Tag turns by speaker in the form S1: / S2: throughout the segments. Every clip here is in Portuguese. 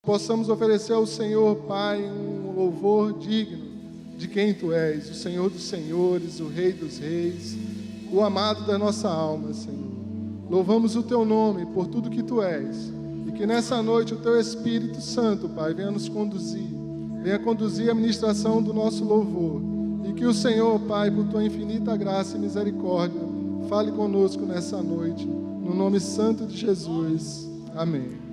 S1: possamos oferecer ao Senhor, Pai, um louvor digno de quem Tu és, o Senhor dos senhores, o Rei dos reis, o amado da nossa alma, Senhor. Louvamos o Teu nome por tudo que Tu és, e que nessa noite o Teu Espírito Santo, Pai, venha nos conduzir, venha conduzir a ministração do nosso louvor, e que o Senhor, Pai, por Tua infinita graça e misericórdia, fale conosco nessa noite, no nome santo de Jesus. Amém.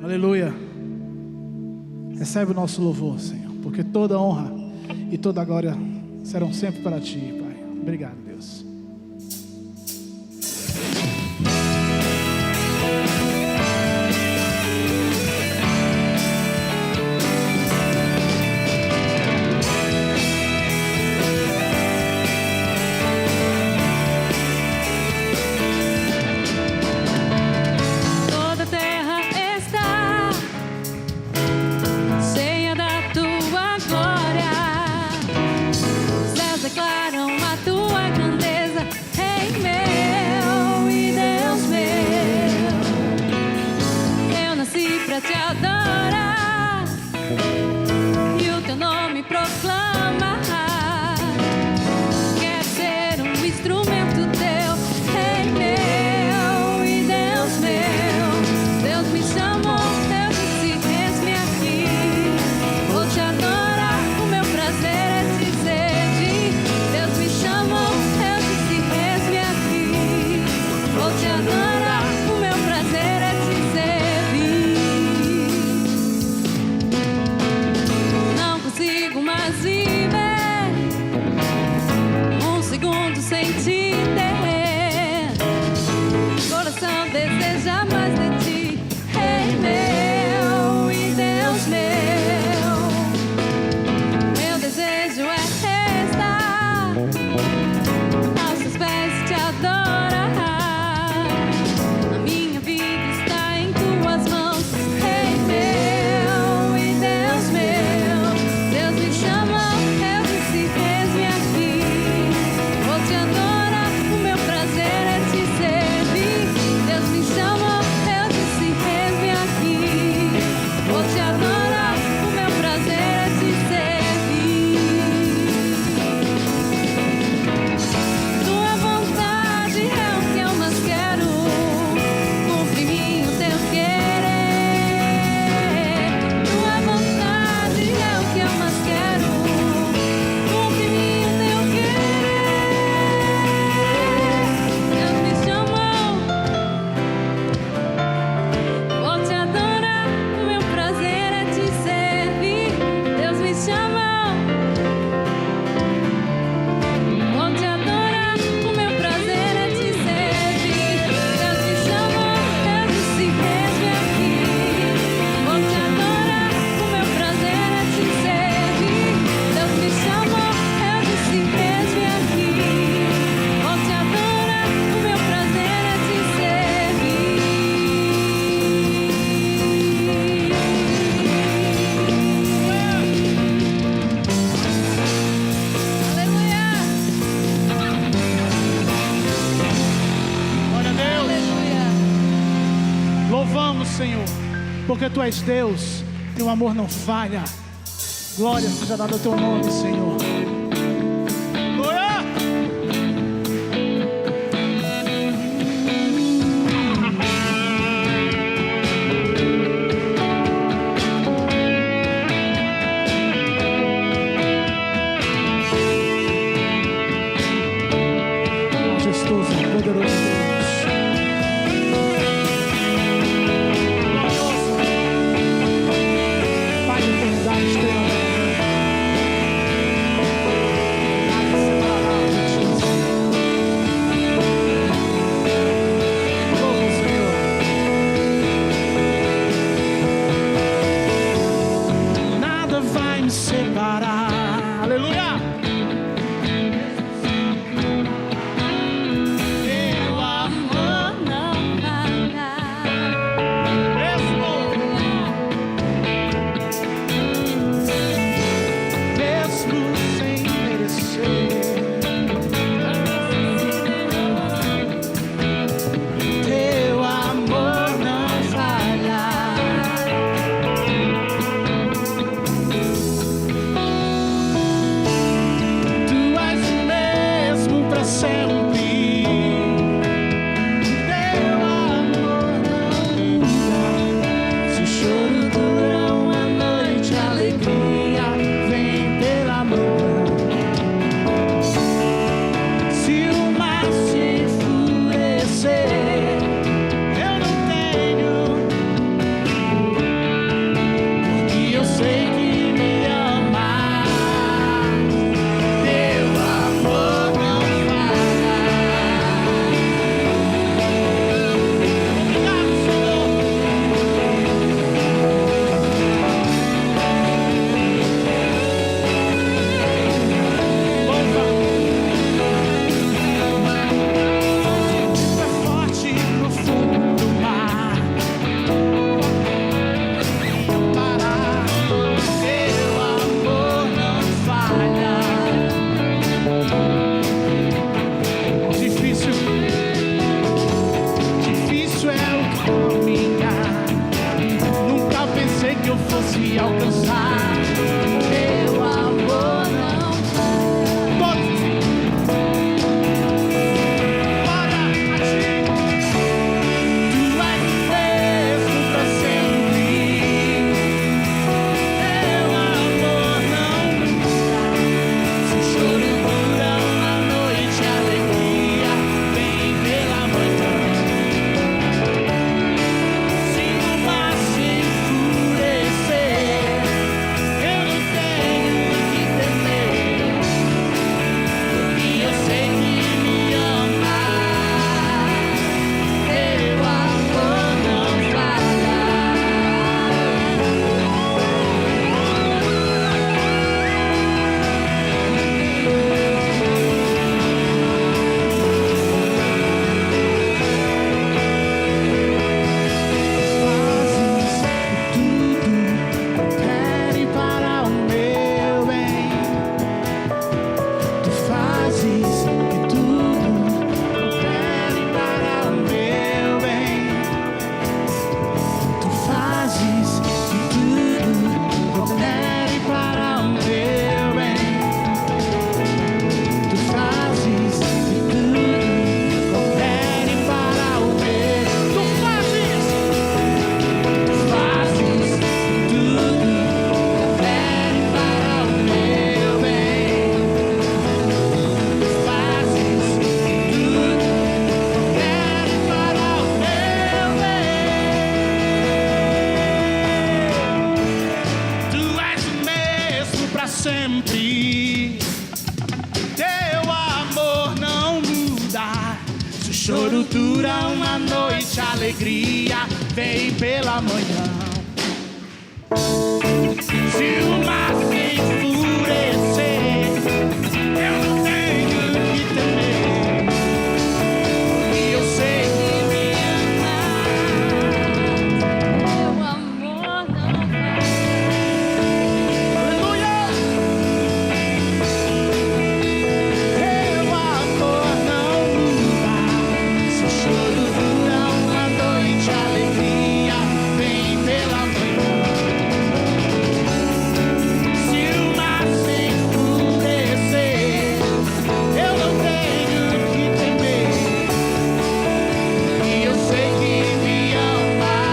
S2: Aleluia. Recebe o nosso louvor, Senhor, porque toda honra e toda glória serão sempre para Ti, Pai. Obrigado, Deus. Porque Tu és Deus, Teu amor não falha. Glória seja dada ao Teu nome, Senhor. Glória! Majestoso, poderoso Deus. caminhar. Nunca pensei que eu fosse alcançar teu amor não todos para a ti. Tu és o preço pra sempre. Teu amor não muda. Se o choro dura uma noite, a alegria vem pela manhã. Se o mar se enfurecer, eu não tenho que temer, porque eu sei que me ama. Teu amor não falha. Fazes tudo, coopere para o meu bem. Tu fazes que tudo coopere para o meu bem. Tu fazes que tudo coopere para o meu bem. Tu fazes que tudo coopere para o meu. Tu fazes que tudo coopere para o meu bem. Tu fazes que tudo coopere para o meu bem. Tu és o mesmo pra sempre. Teu amor não muda. Se o choro dura uma noite, a alegria vem pela manhã. Se o mar se enfurecer, eu não tenho que temer, e eu sei que me ama.
S3: Teu amor não falha.
S2: Aleluia! Teu amor não muda. Se o choro dura uma noite, a alegria vem pela manhã. Se o mar se enfurecer, eu não tenho que temer, e eu sei que me amas.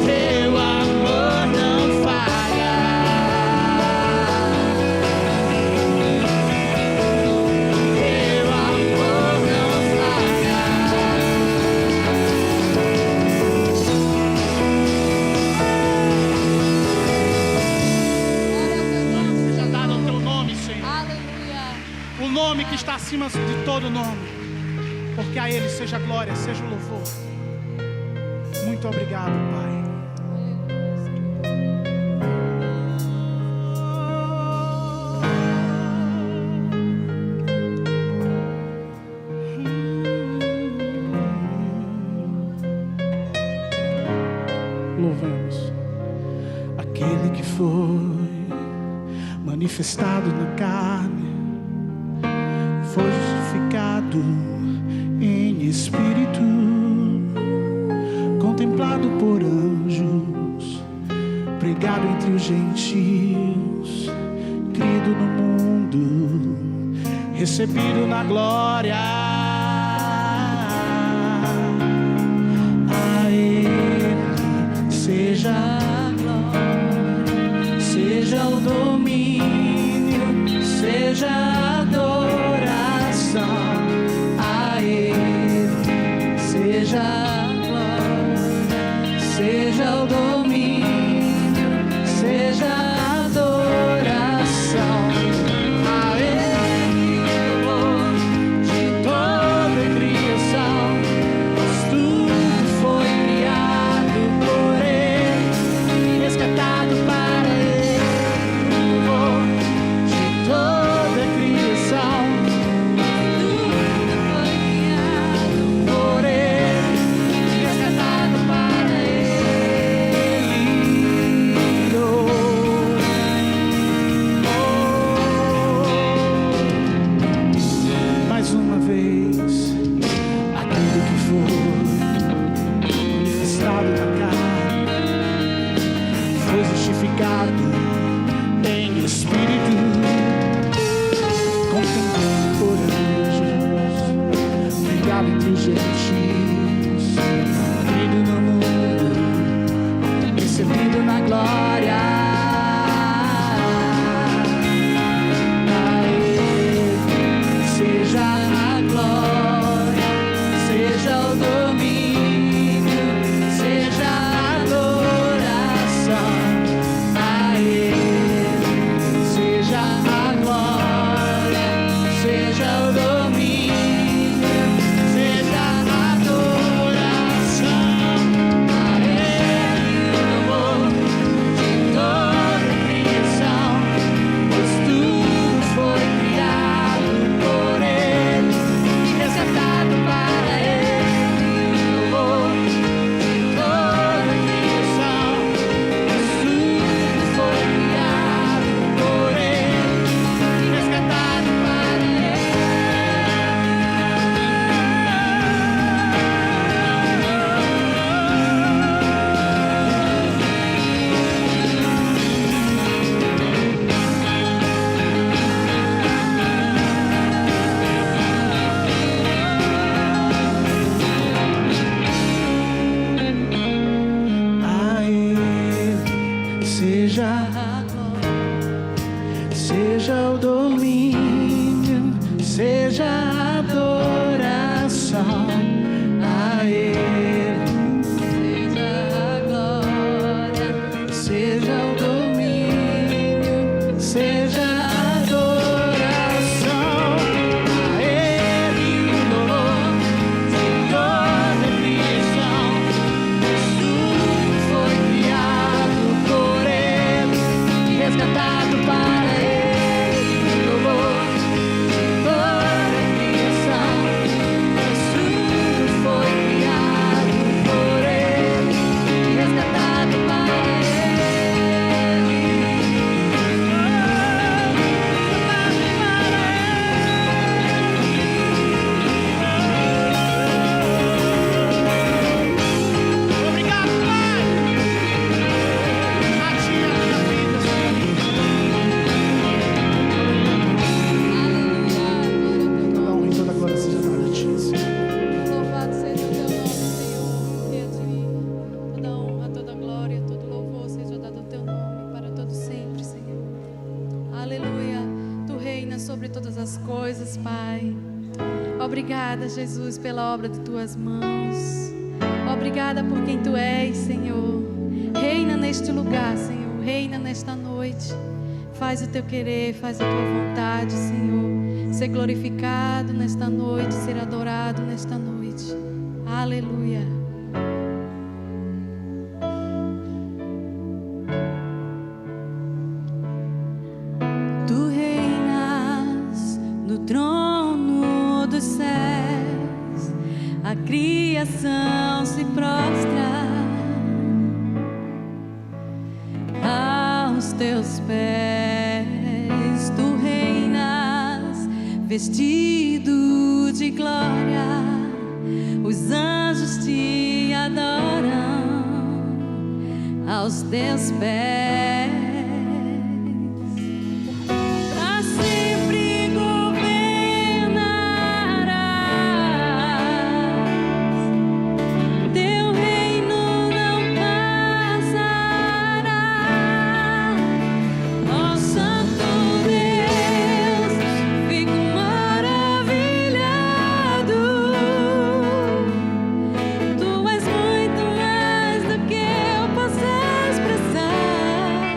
S2: Teu amor não falha. Teu amor não falha. Seja dado o teu nome, Senhor,
S3: Aleluia.
S2: o nome que está acima de todo nome, porque a Ele seja a glória, seja o louvor. Muito obrigado, Pai. Louvamos aquele que foi manifestado na carne, foi justificado em espírito, contemplado por anjos, pregado entre os gentios, crido no mundo, recebido na glória. A Ele seja a glória, seja o domínio, seja a adoração. A Ele seja a glória, seja o domínio, seja a adoração. A Ele, Senhor, de pecado da carne, foi justificado em Espírito, contemplado por anjos, pregado entre os gentios, crido no mundo, recebido na glória. A Ele seja a glória, seja o domínio, seja a adoração. A Ele seja a glória, seja o domínio, seja a adoração. A Ele o louvor de toda a criação, pois tudo foi criado por Ele e resgatado para Ele. O louvor de toda a criação, pois tudo foi criado por Ele e resgatado para A Ele seja a glória, seja o domínio, seja a adoração. A Ele seja a glória, seja o domínio, seja a adoração. A Ele o louvor de toda a criação, pois tudo foi criado por Ele e resgatado para Ele. O louvor de toda a criação, pois tudo foi criado por Ele e resgatado para Ele. Obrigado, Pai. A Ti a minha vida, Senhor. Toda honra e toda glória seja dada a Ti, Senhor.
S3: Louvado seja o teu nome, Senhor, porque a ti toda honra, toda glória, todo louvor seja dado ao teu nome para todo sempre, Senhor. Aleluia. Tu reinas sobre todas as coisas, Pai. Obrigada, Jesus, pela obra de tuas mãos. Obrigada por quem tu és, Senhor. Reina neste lugar, Senhor. Reina nesta noite. Faz o teu querer, faz a tua vontade, Senhor. Ser glorificado nesta noite, ser adorado nesta noite. Aleluia. Tu reinas no trono dos céus, a criação se prostra aos teus pés. Tu reinas vestido de glória, os anjos te adoram aos teus pés. Pra sempre governarás, teu reino não passará. Ó Santo Deus, fico maravilhado. Tu és muito mais do que eu posso expressar.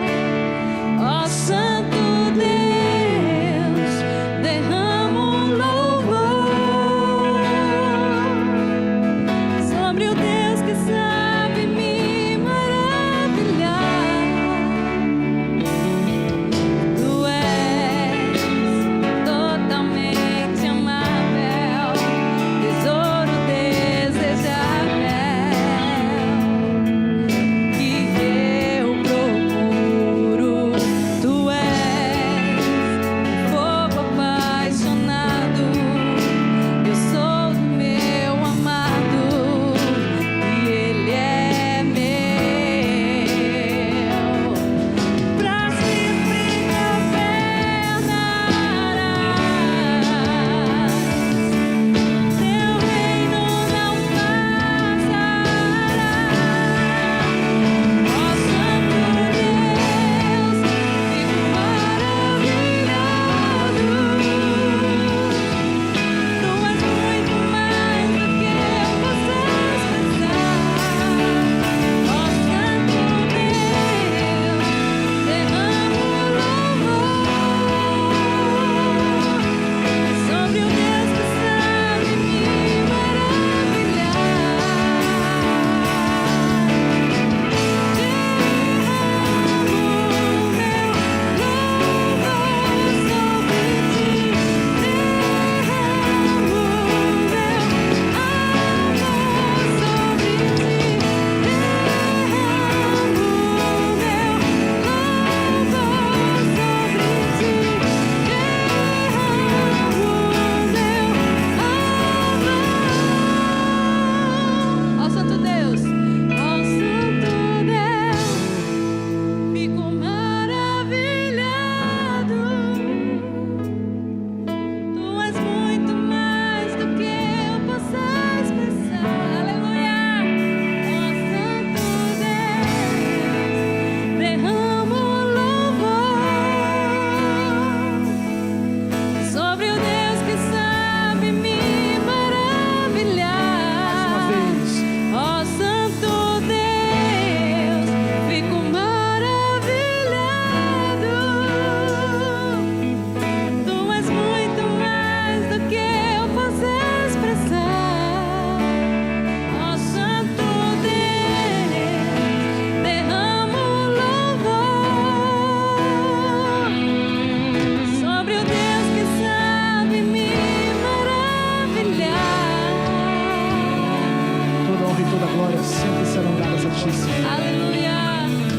S2: sempre serão dadas a Ti, Senhor.
S3: Aleluia.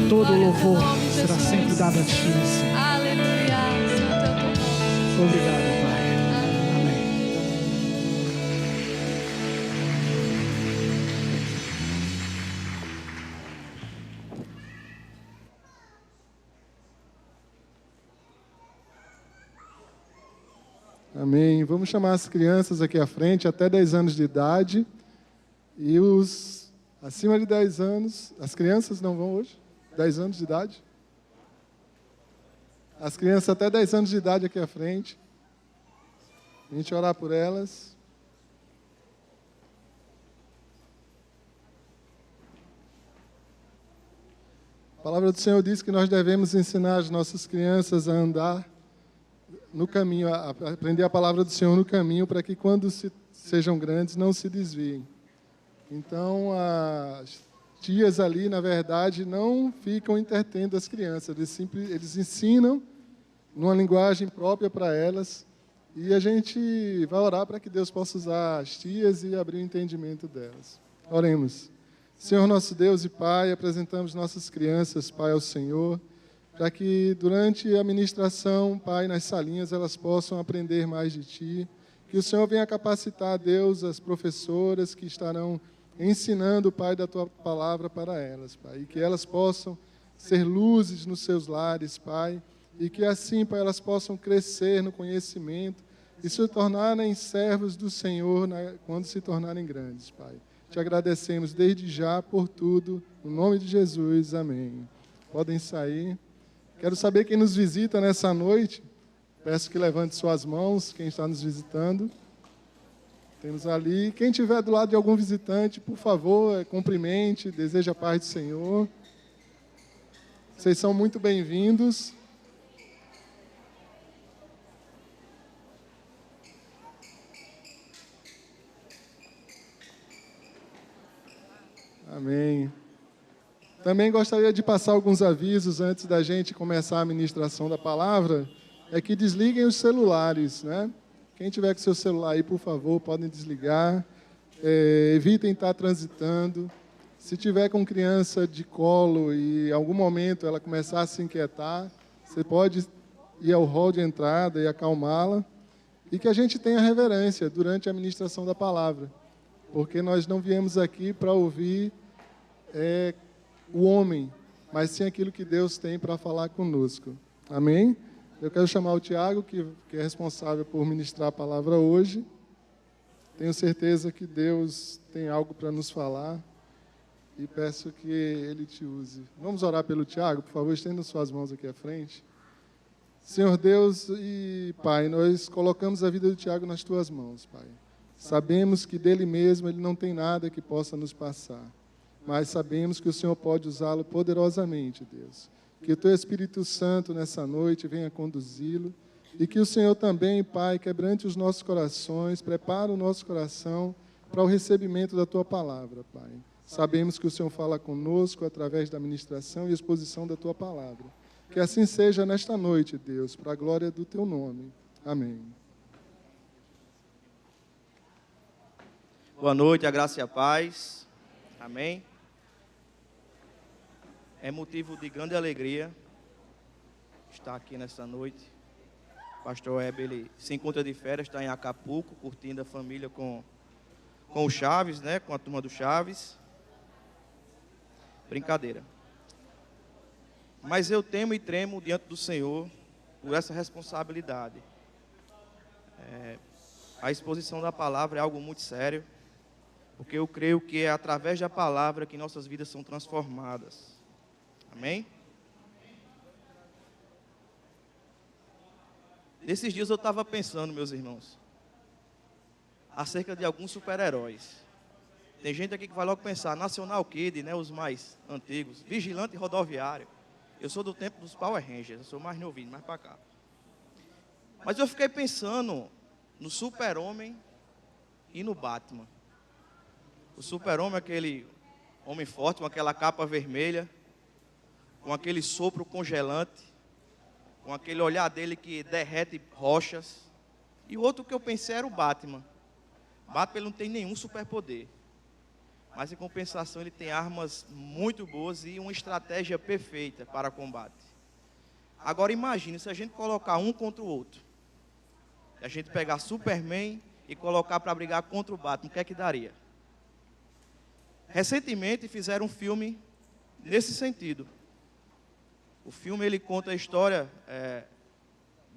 S2: Todo
S3: Glória ao teu
S2: louvor
S3: nome,
S2: será
S3: Jesus.
S2: sempre dado a Ti, Senhor.
S3: Aleluia. Santo é o teu nome.
S2: Obrigado, Pai. Amém.
S1: Amém. Vamos chamar as crianças aqui à frente, até 10 anos de idade. E os acima de 10 anos, as crianças não vão hoje? 10 anos de idade? As crianças até 10 anos de idade aqui à frente. A gente orar por elas. A palavra do Senhor diz que nós devemos ensinar as nossas crianças a andar no caminho, a aprender a palavra do Senhor no caminho, para que quando sejam grandes não se desviem. Então, as tias ali, na verdade, não ficam entretendo as crianças, eles ensinam numa linguagem própria para elas, e a gente vai orar para que Deus possa usar as tias e abrir o entendimento delas. Oremos. Senhor nosso Deus e Pai, apresentamos nossas crianças, Pai, ao Senhor, para que durante a ministração, Pai, nas salinhas, elas possam aprender mais de Ti. Que o Senhor venha capacitar, Deus, as professoras que estarão ensinando, Pai, da Tua palavra para elas, Pai. E que elas possam ser luzes nos seus lares, Pai. E que assim, Pai, elas possam crescer no conhecimento e se tornarem servos do Senhor quando se tornarem grandes, Pai. Te agradecemos desde já por tudo. No nome de Jesus, amém. Podem sair. Quero saber quem nos visita nessa noite. Peço que levante suas mãos, quem está nos visitando. Temos ali. Quem estiver do lado de algum visitante, por favor, cumprimente, deseje a paz do Senhor. Vocês são muito bem-vindos. Amém. Também gostaria de passar alguns avisos antes da gente começar a ministração da palavra. É que desliguem os celulares, né? Quem tiver com seu celular aí, por favor, podem desligar. Evitem estar transitando. Se tiver com criança de colo e em algum momento ela começar a se inquietar, você pode ir ao hall de entrada e acalmá-la. E que a gente tenha reverência durante a ministração da palavra. Porque nós não viemos aqui para ouvir o homem, mas sim aquilo que Deus tem para falar conosco. Amém? Eu quero chamar o Tiago, que é responsável por ministrar a palavra hoje. Tenho certeza que Deus tem algo para nos falar e peço que Ele te use. Vamos orar pelo Tiago? Por favor, estenda suas mãos aqui à frente. Senhor Deus e Pai, nós colocamos a vida do Tiago nas Tuas mãos, Pai. Sabemos que dele mesmo ele não tem nada que possa nos passar. Mas sabemos que o Senhor pode usá-lo poderosamente, Deus. Que o Teu Espírito Santo nessa noite venha conduzi-lo. E que o Senhor também, Pai, quebrante os nossos corações, prepare o nosso coração para o recebimento da Tua palavra, Pai. Sabemos que o Senhor fala conosco através da ministração e exposição da Tua palavra. Que assim seja nesta noite, Deus, para a glória do Teu nome. Amém.
S4: Boa noite, a graça e a paz. Amém. É motivo de grande alegria estar aqui nessa noite. O pastor Heber, ele se encontra de férias, está em Acapulco, curtindo a família com o Chaves, né? Com a turma do Chaves. Brincadeira. Mas eu temo e tremo diante do Senhor por essa responsabilidade. A exposição da palavra é algo muito sério, porque eu creio que é através da palavra que nossas vidas são transformadas. Amém? Nesses dias eu estava pensando, meus irmãos, acerca de alguns super-heróis. Tem gente aqui que vai logo pensar, National Kid, né, os mais antigos, Vigilante Rodoviário. Eu sou do tempo dos Power Rangers, eu sou mais novinho, mais para cá. Mas eu fiquei pensando no Super-Homem e no Batman. O Super-Homem é aquele homem forte, com aquela capa vermelha, com aquele sopro congelante, com aquele olhar dele que derrete rochas. E o outro que eu pensei era o Batman. Batman ele não tem nenhum superpoder. mas em compensação ele tem armas muito boas e uma estratégia perfeita para combate. Agora imagine se a gente colocar um contra o outro. A gente pegar Superman e colocar para brigar contra o Batman, o que é que daria? Recentemente fizeram um filme nesse sentido. O filme ele conta a história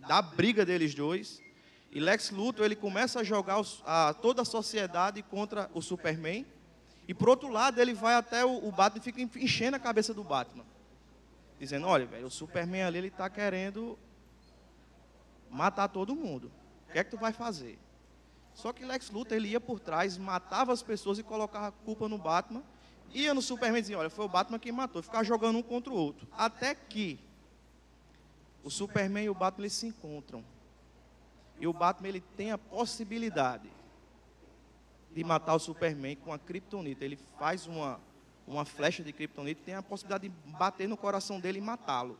S4: da briga deles dois. E Lex Luthor ele começa a jogar toda a sociedade contra o Superman. E por outro lado ele vai até o Batman e fica enchendo a cabeça do Batman. Dizendo, olha, velho, o Superman ali ele está querendo matar todo mundo. O que é que tu vai fazer? Só que Lex Luthor ele ia por trás, matava as pessoas e colocava a culpa no Batman. Ia no Superman e dizia, olha, foi o Batman que matou. Ficava jogando um contra o outro. Até que o Superman e o Batman eles se encontram. E o Batman ele tem a possibilidade de matar o Superman com a Kryptonita. Ele faz uma flecha de Kryptonita e tem a possibilidade de bater no coração dele e matá-lo.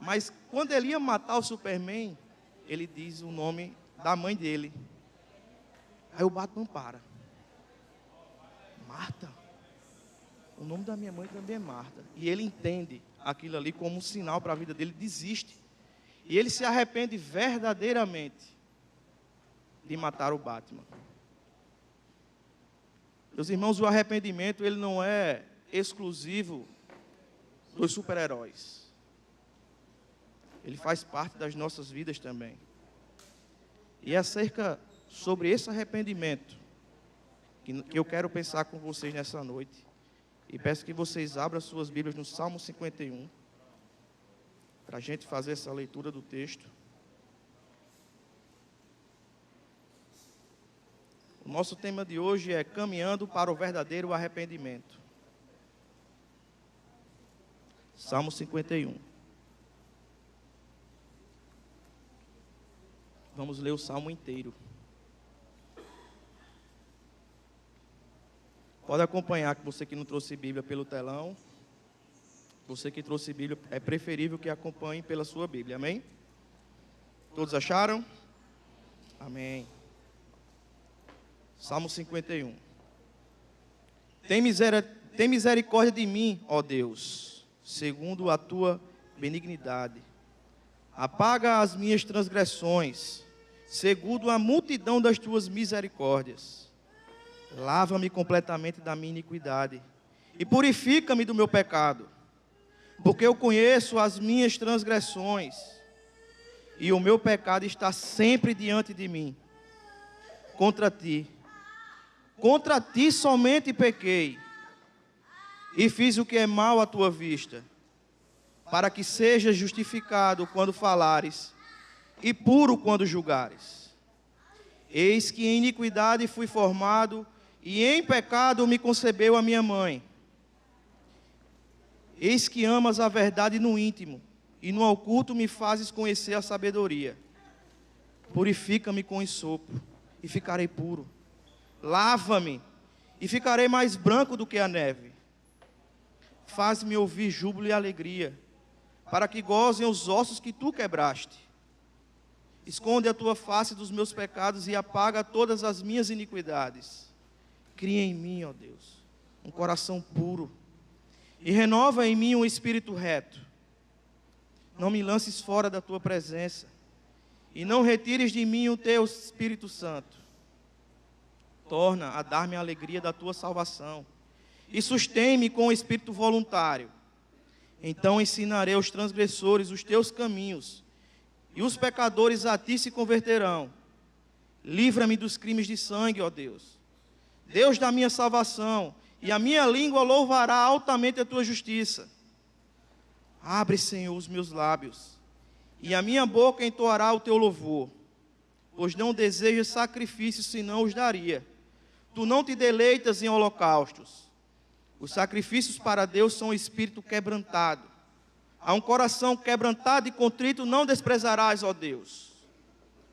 S4: Mas quando ele ia matar o Superman, ele diz o nome da mãe dele. Aí o Batman para. Marta? O nome da minha mãe também é Marta. E ele entende aquilo ali como um sinal para a vida dele, desiste. E ele se arrepende verdadeiramente de matar o Batman. Meus irmãos, o arrependimento ele não é exclusivo dos super-heróis. Ele faz parte das nossas vidas também. E é acerca sobre esse arrependimento que eu quero pensar com vocês nessa noite. E peço que vocês abram suas Bíblias no Salmo 51, para a gente fazer essa leitura do texto. O nosso tema de hoje é caminhando para o verdadeiro arrependimento. Salmo 51. Vamos ler o Salmo inteiro. Pode acompanhar, que você que não trouxe Bíblia pelo telão. Você que trouxe Bíblia, é preferível que acompanhe pela sua Bíblia, amém? Todos acharam? Amém. Salmo 51. Tem misericórdia de mim, ó Deus, segundo a tua benignidade. Apaga as minhas transgressões, segundo a multidão das tuas misericórdias. Lava-me completamente da minha iniquidade e purifica-me do meu pecado, porque eu conheço as minhas transgressões e o meu pecado está sempre diante de mim. Contra ti somente pequei e fiz o que é mal à tua vista, para que sejas justificado quando falares e puro quando julgares. Eis que em iniquidade fui formado e em pecado me concebeu a minha mãe. Eis que amas a verdade no íntimo, e no oculto me fazes conhecer a sabedoria. Purifica-me com ensopo, e ficarei puro. Lava-me, e ficarei mais branco do que a neve. Faz-me ouvir júbilo e alegria, para que gozem os ossos que tu quebraste. Esconde a tua face dos meus pecados e apaga todas as minhas iniquidades. Cria em mim, ó Deus, um coração puro e renova em mim um espírito reto. Não me lances fora da tua presença e não retires de mim o teu Espírito Santo. Torna a dar-me a alegria da tua salvação e sustém-me com o espírito voluntário. Então ensinarei aos transgressores os teus caminhos e os pecadores a ti se converterão. Livra-me dos crimes de sangue, ó Deus, Deus da minha salvação, e a minha língua louvará altamente a tua justiça. Abre, Senhor, os meus lábios, e a minha boca entoará o teu louvor. Pois não desejas sacrifícios, senão os daria. Tu não te deleitas em holocaustos. Os sacrifícios para Deus são um espírito quebrantado. A um coração quebrantado e contrito não desprezarás, ó Deus.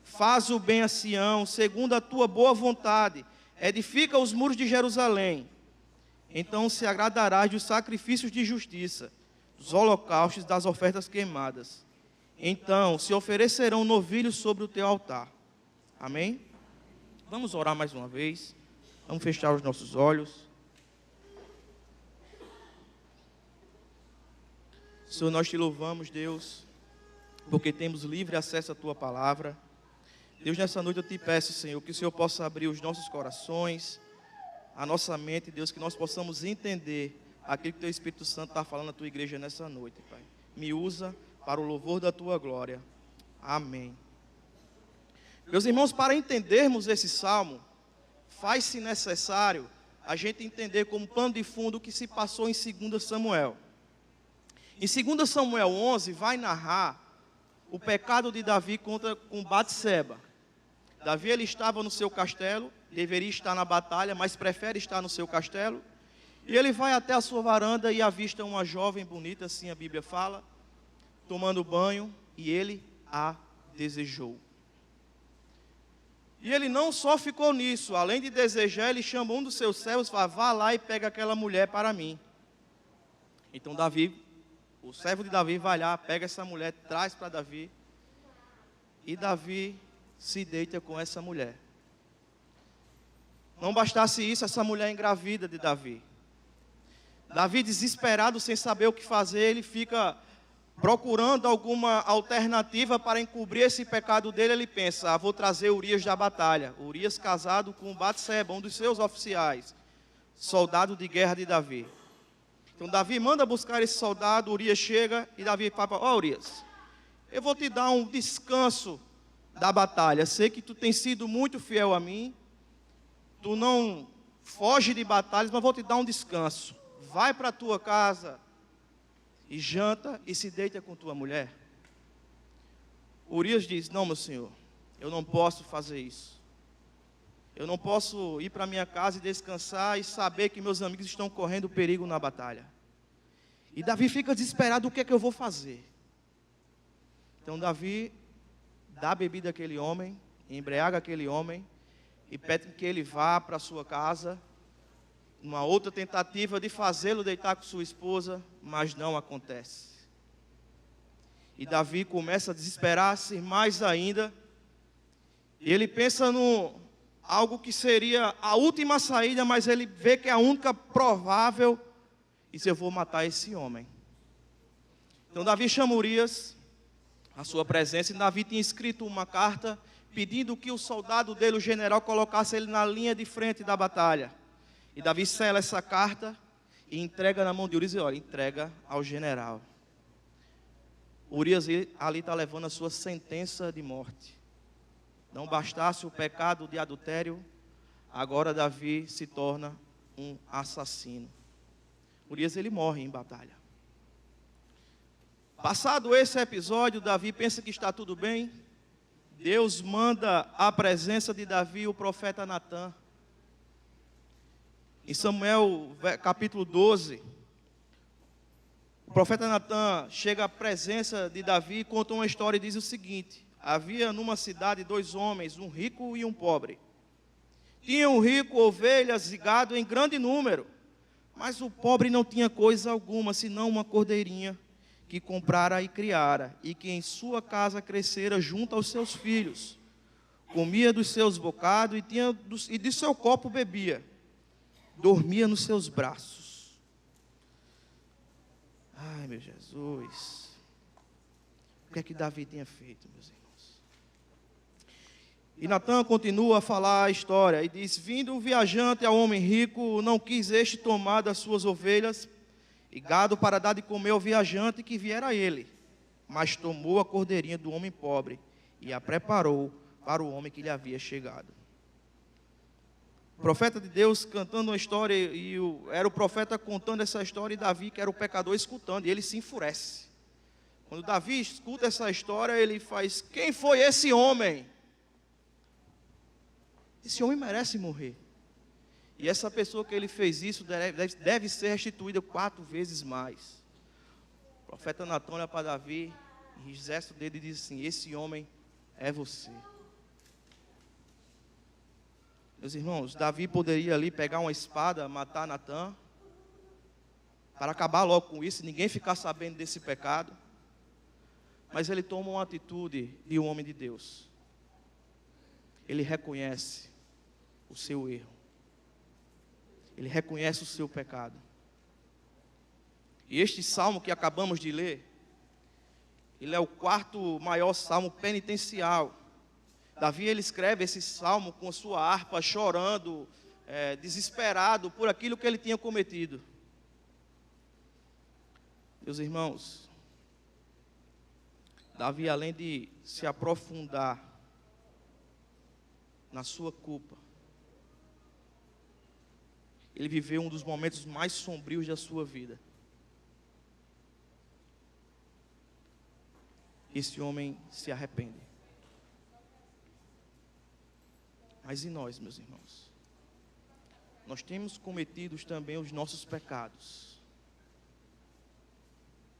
S4: Faz o bem a Sião, segundo a tua boa vontade. Edifica os muros de Jerusalém. Então se agradarás dos sacrifícios de justiça, dos holocaustos, das ofertas queimadas. Então se oferecerão novilhos sobre o teu altar. Amém? Vamos orar mais uma vez, Vamos fechar os nossos olhos. Senhor, nós te louvamos, Deus, porque temos livre acesso à tua palavra. Deus, nessa noite eu te peço, Senhor, que o Senhor possa abrir os nossos corações, a nossa mente, Deus, que nós possamos entender aquilo que o teu Espírito Santo está falando na tua igreja nessa noite, Pai. Me usa para o louvor da tua glória. Amém. Meus irmãos, para entendermos esse salmo, faz-se necessário a gente entender como pano de fundo o que se passou em 2 Samuel. Em 2 Samuel 11 vai narrar o pecado de Davi com Batseba. Davi, ele estava no seu castelo, deveria estar na batalha, mas prefere estar no seu castelo. E ele vai até a sua varanda e avista uma jovem bonita, assim a Bíblia fala, tomando banho, e ele a desejou. E ele não só ficou nisso, além de desejar, ele chama um dos seus servos e fala: vá lá e pega aquela mulher para mim. Então Davi, o servo de Davi vai lá, pega essa mulher, traz para Davi, e Davi se deita com essa mulher. Não bastasse isso, essa mulher engravida de Davi. Davi, desesperado, sem saber o que fazer, ele fica procurando alguma alternativa para encobrir esse pecado dele. Ele pensa: vou trazer Urias da batalha. Urias casado com Batseba, um dos seus oficiais, soldado de guerra de Davi. Então Davi manda buscar esse soldado, Urias chega e Davi fala: ó Urias, eu vou te dar um descanso da batalha. Sei que tu tens sido muito fiel a mim, tu não foge de batalhas, mas vou te dar um descanso. Vai para a tua casa e janta e se deita com tua mulher. Urias diz: não, meu senhor, eu não posso fazer isso. Eu não posso ir para minha casa e descansar e saber que meus amigos estão correndo perigo na batalha. E Davi fica desesperado: o que é que eu vou fazer? Então Davi dá bebida àquele homem, embriaga aquele homem e pede que ele vá para a sua casa. Uma outra tentativa de fazê-lo deitar com sua esposa, mas não acontece. E Davi começa a desesperar-se mais ainda. E ele pensa no algo que seria a última saída, mas ele vê que é a única provável. E diz: eu vou matar esse homem. Então Davi chama Urias à sua presença. E Davi tinha escrito uma carta pedindo que o soldado dele, o general, colocasse ele na linha de frente da batalha. E Davi sela essa carta e entrega na mão de Urias. E olha, entrega ao general. Urias ali está levando a sua sentença de morte. Não bastasse o pecado de adultério, agora Davi se torna um assassino. Urias, ele morre em batalha. Passado esse episódio, Davi pensa que está tudo bem. Deus manda à presença de Davi o profeta Natã. Em Samuel capítulo 12, o profeta Natã chega à presença de Davi e conta uma história e diz o seguinte: havia numa cidade 2 homens, um rico e um pobre. Tinha o rico ovelhas e gado em grande número, mas o pobre não tinha coisa alguma, senão uma cordeirinha que comprara e criara, e que em sua casa crescera junto aos seus filhos. Comia dos seus bocados e de seu copo bebia. Dormia nos seus braços. Ai, meu Jesus. O que é que Davi tinha feito, meus irmãos? E Natã continua a falar a história e diz: vindo o viajante ao homem rico, não quis este tomar das suas ovelhas e gado para dar de comer ao viajante que viera a ele, mas tomou a cordeirinha do homem pobre e a preparou para o homem que lhe havia chegado. O profeta de Deus cantando uma história, era o profeta contando essa história, e Davi, que era o pecador, escutando, e ele se enfurece. Quando Davi escuta essa história, ele faz: quem foi esse homem? Esse homem merece morrer. E essa pessoa que ele fez isso deve ser restituída 4 vezes mais. O profeta Natã olha para Davi, e exerce o dedo e diz assim: esse homem é você. Meus irmãos, Davi poderia ali pegar uma espada, matar Natã, para acabar logo com isso e ninguém ficar sabendo desse pecado. Mas ele toma uma atitude de um homem de Deus. Ele reconhece o seu erro. ele reconhece o seu pecado. E este salmo que acabamos de ler, ele é o quarto maior salmo penitencial. Davi, ele escreve esse salmo com a sua harpa, chorando, desesperado por aquilo que ele tinha cometido. Meus irmãos, Davi, além de se aprofundar na sua culpa, ele viveu um dos momentos mais sombrios da sua vida. Esse homem se arrepende. Mas e nós, meus irmãos? Nós temos cometido também os nossos pecados.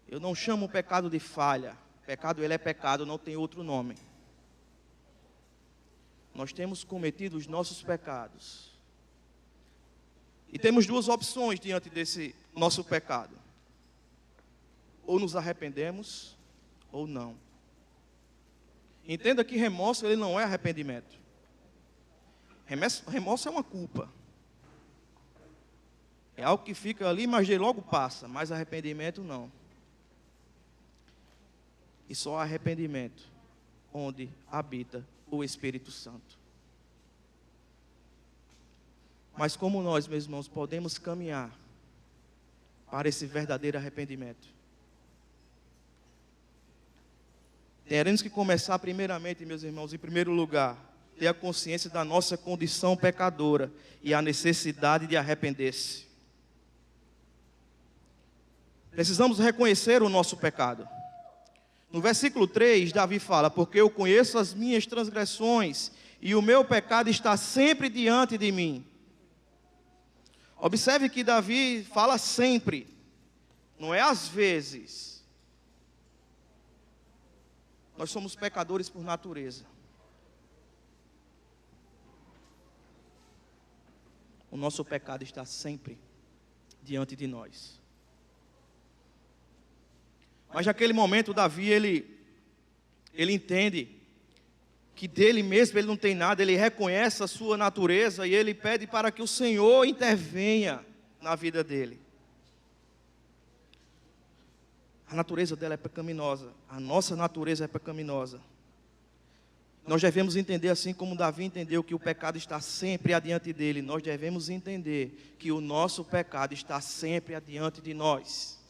S4: Eu não chamo o pecado de falha. Pecado, ele é pecado, não tem outro nome. Nós temos cometido os nossos pecados. E temos duas opções diante desse nosso pecado. Ou nos arrependemos, ou não. Entenda que remorso, ele não é arrependimento. Remorso é uma culpa. É algo que fica ali, mas de logo passa. Mas arrependimento não. E só há arrependimento onde habita o Espírito Santo. Mas como nós, meus irmãos, podemos caminhar para esse verdadeiro arrependimento? Teremos que começar primeiramente, meus irmãos, em primeiro lugar, ter a consciência da nossa condição pecadora e a necessidade de arrepender-se. Precisamos reconhecer o nosso pecado. No versículo 3, Davi fala: porque eu conheço as minhas transgressões e o meu pecado está sempre diante de mim. Observe que Davi fala sempre, não é às vezes. Nós somos pecadores por natureza. O nosso pecado está sempre diante de nós. Mas naquele momento, Davi, ele entende que dele mesmo ele não tem nada, ele reconhece a sua natureza e ele pede para que o Senhor intervenha na vida dele. A natureza dela é pecaminosa, a nossa natureza é pecaminosa. Nós devemos entender, assim como Davi entendeu que o pecado está sempre adiante dele, nós devemos entender que o nosso pecado está sempre adiante de nós.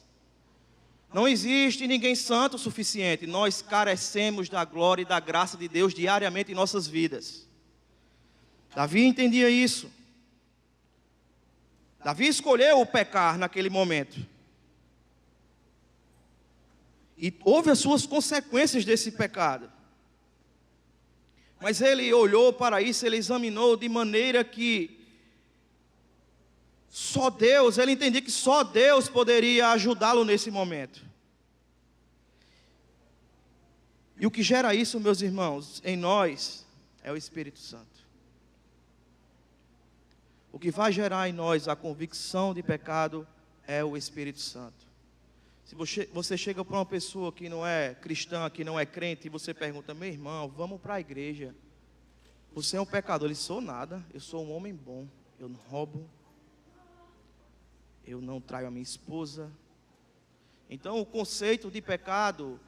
S4: Não existe ninguém santo o suficiente. Nós carecemos da glória e da graça de Deus diariamente em nossas vidas. Davi entendia isso. Davi escolheu o pecar naquele momento. E houve as suas consequências desse pecado. Mas ele olhou para isso, ele examinou de maneira que só Deus, ele entendia que só Deus poderia ajudá-lo nesse momento. E o que gera isso, meus irmãos, em nós, é o Espírito Santo. O que vai gerar em nós a convicção de pecado é o Espírito Santo. Se você chega para uma pessoa que não é cristã, que não é crente, e você pergunta: meu irmão, vamos para a igreja. Você é um pecador. Ele: sou nada, eu sou um homem bom. Eu não roubo, eu não traio a minha esposa. Então o conceito de pecado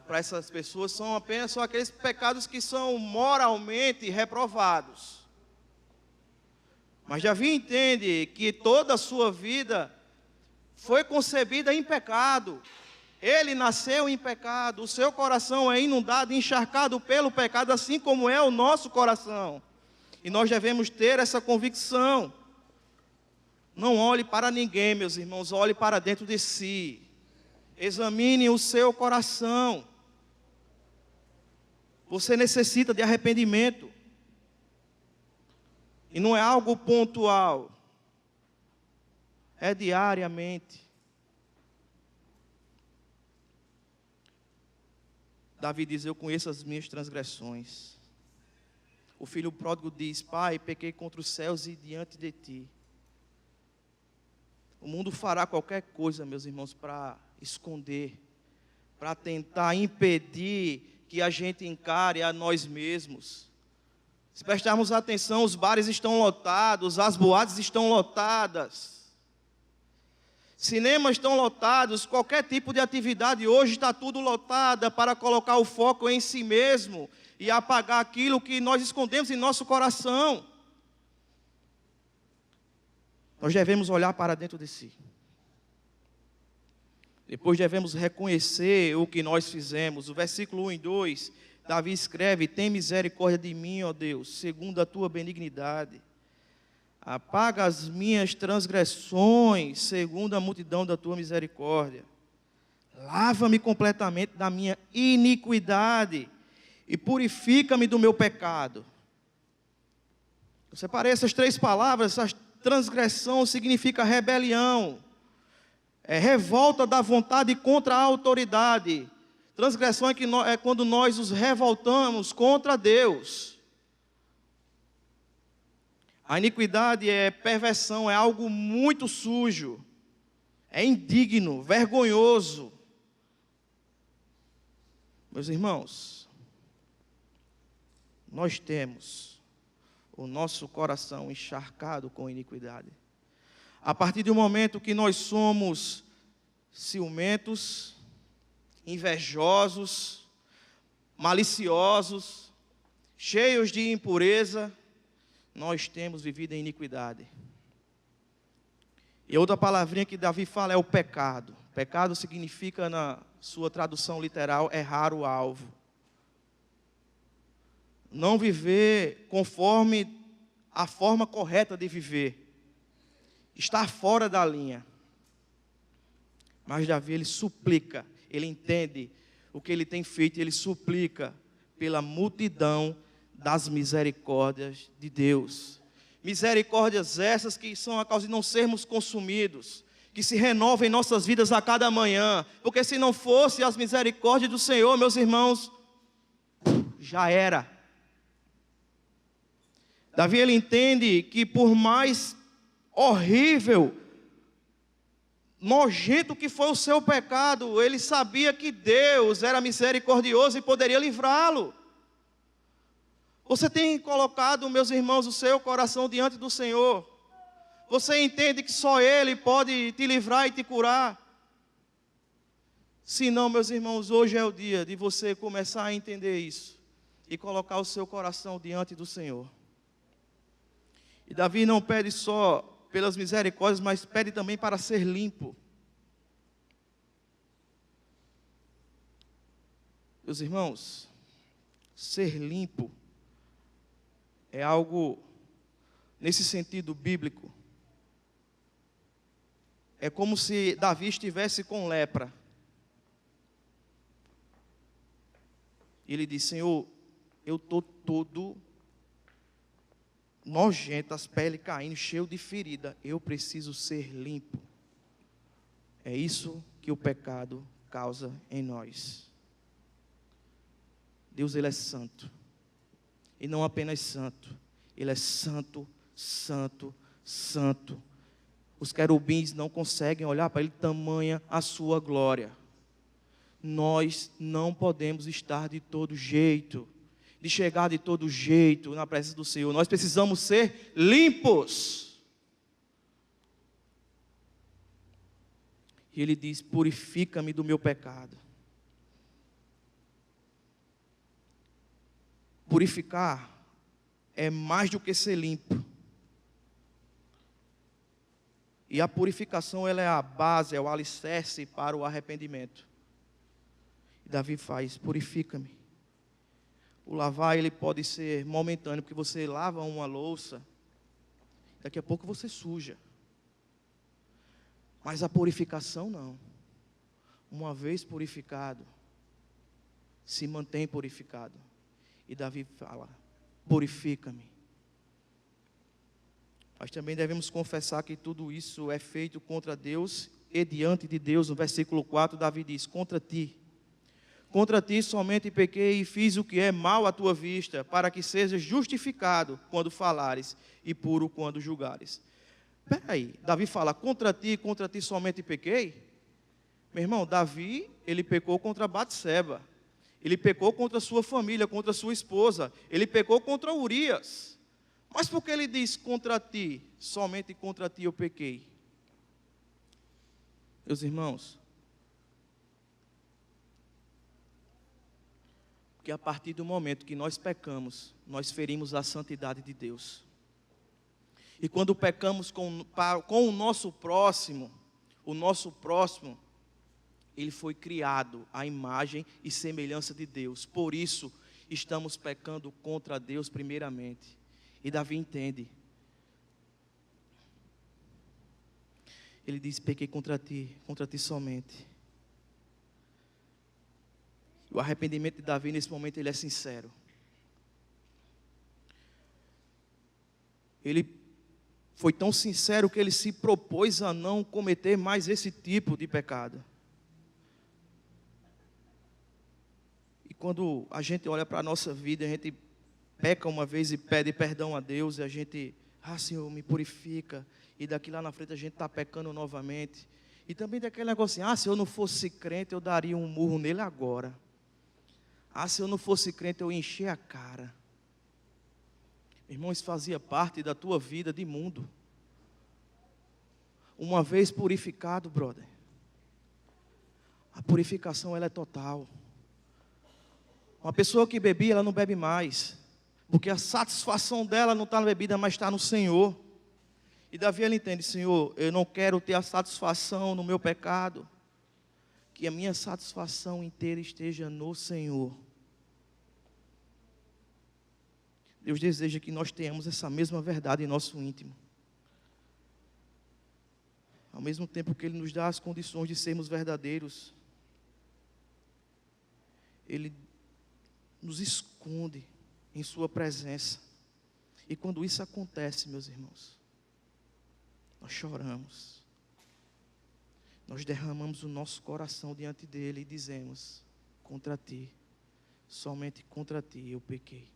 S4: para essas pessoas são apenas aqueles pecados que são moralmente reprovados. Mas Davi entende que toda a sua vida foi concebida em pecado. Ele nasceu em pecado, o seu coração é inundado, encharcado pelo pecado, assim como é o nosso coração. E nós devemos ter essa convicção. Não olhe para ninguém, meus irmãos, olhe para dentro de si. Examine o seu coração. Você necessita de arrependimento. E não é algo pontual. É diariamente. Davi diz: eu conheço as minhas transgressões. O filho pródigo diz: pai, pequei contra os céus e diante de ti. O mundo fará qualquer coisa, meus irmãos, para esconder, para tentar impedir que a gente encare a nós mesmos. Se prestarmos atenção, os bares estão lotados, as boates estão lotadas, cinemas estão lotados, qualquer tipo de atividade hoje está tudo lotada para colocar o foco em si mesmo e apagar aquilo que nós escondemos em nosso coração. Nós devemos olhar para dentro de si. Depois devemos reconhecer o que nós fizemos. O versículo 1 e 2, Davi escreve: tem misericórdia de mim, ó Deus, segundo a tua benignidade. Apaga as minhas transgressões, segundo a multidão da tua misericórdia. Lava-me completamente da minha iniquidade e purifica-me do meu pecado. Eu separei essas 3 palavras. Essa transgressão significa rebelião, revolta da vontade contra a autoridade. Transgressão é quando nós nos revoltamos contra Deus. A iniquidade é perversão, é algo muito sujo, é indigno, vergonhoso. Meus irmãos, nós temos o nosso coração encharcado com iniquidade. A partir do momento que nós somos ciumentos, invejosos, maliciosos, cheios de impureza, nós temos vivido em iniquidade. E outra palavrinha que Davi fala é o pecado. Pecado significa, na sua tradução literal, errar o alvo. Não viver conforme a forma correta de viver. Estar fora da linha. Mas Davi, ele suplica, ele entende o que ele tem feito, e ele suplica pela multidão das misericórdias de Deus. Misericórdias essas que são a causa de não sermos consumidos, que se renovam em nossas vidas a cada manhã, porque se não fosse as misericórdias do Senhor, meus irmãos, já era. Davi, ele entende que por mais horrível, nojento que foi o seu pecado, ele sabia que Deus era misericordioso e poderia livrá-lo. Você tem colocado, meus irmãos, o seu coração diante do Senhor? Você entende que só Ele pode te livrar e te curar? Se não, meus irmãos, hoje é o dia de você começar a entender isso e colocar o seu coração diante do Senhor. E Davi não pede só pelas misericórdias, mas pede também para ser limpo. Meus irmãos, ser limpo é algo, nesse sentido bíblico, é como se Davi estivesse com lepra. Ele diz: Senhor, eu estou todo nojento, as peles caindo, cheio de ferida. Eu preciso ser limpo. É isso que o pecado causa em nós. Deus, Ele é santo. E não apenas santo. Ele é santo, santo, santo. Os querubins não conseguem olhar para Ele, tamanha a sua glória. Nós não podemos estar de todo jeito, de chegar de todo jeito na presença do Senhor. Nós precisamos ser limpos. E Ele diz: purifica-me do meu pecado. Purificar é mais do que ser limpo. E a purificação, ela é a base, é o alicerce para o arrependimento. E Davi faz: purifica-me. O lavar, ele pode ser momentâneo, porque você lava uma louça, daqui a pouco você suja. Mas a purificação não. Uma vez purificado, se mantém purificado. E Davi fala: purifica-me. Mas também devemos confessar que tudo isso é feito contra Deus e diante de Deus. No versículo 4, Davi diz: contra ti somente pequei e fiz o que é mal à tua vista, para que sejas justificado quando falares e puro quando julgares. Espera aí, Davi fala: contra ti somente pequei? Meu irmão, Davi, ele pecou contra Batseba. Ele pecou contra a sua família, contra a sua esposa. Ele pecou contra Urias. Mas por que ele diz contra ti? Somente contra ti eu pequei. Meus irmãos, porque a partir do momento que nós pecamos, nós ferimos a santidade de Deus. E quando pecamos com o nosso próximo, ele foi criado à imagem e semelhança de Deus. Por isso, estamos pecando contra Deus primeiramente. E Davi entende. Ele diz, pequei contra ti somente. O arrependimento de Davi, nesse momento, ele é sincero. Ele foi tão sincero que ele se propôs a não cometer mais esse tipo de pecado. E quando a gente olha para a nossa vida, a gente peca uma vez e pede perdão a Deus, e a gente, Senhor, me purifica, e daqui lá na frente a gente está pecando novamente. E também daquele negócio assim, se eu não fosse crente, eu daria um murro nele agora. Se eu não fosse crente, eu encher a cara. Irmão, isso fazia parte da tua vida de mundo. Uma vez purificado, brother, a purificação ela é total. Uma pessoa que bebia, ela não bebe mais, porque a satisfação dela não está na bebida, mas está no Senhor. E Davi, ele entende, Senhor, eu não quero ter a satisfação no meu pecado, que a minha satisfação inteira esteja no Senhor. Deus deseja que nós tenhamos essa mesma verdade em nosso íntimo. Ao mesmo tempo que Ele nos dá as condições de sermos verdadeiros, Ele nos esconde em Sua presença. E quando isso acontece, meus irmãos, nós choramos. Nós derramamos o nosso coração diante dEle e dizemos, contra Ti, somente contra Ti eu pequei.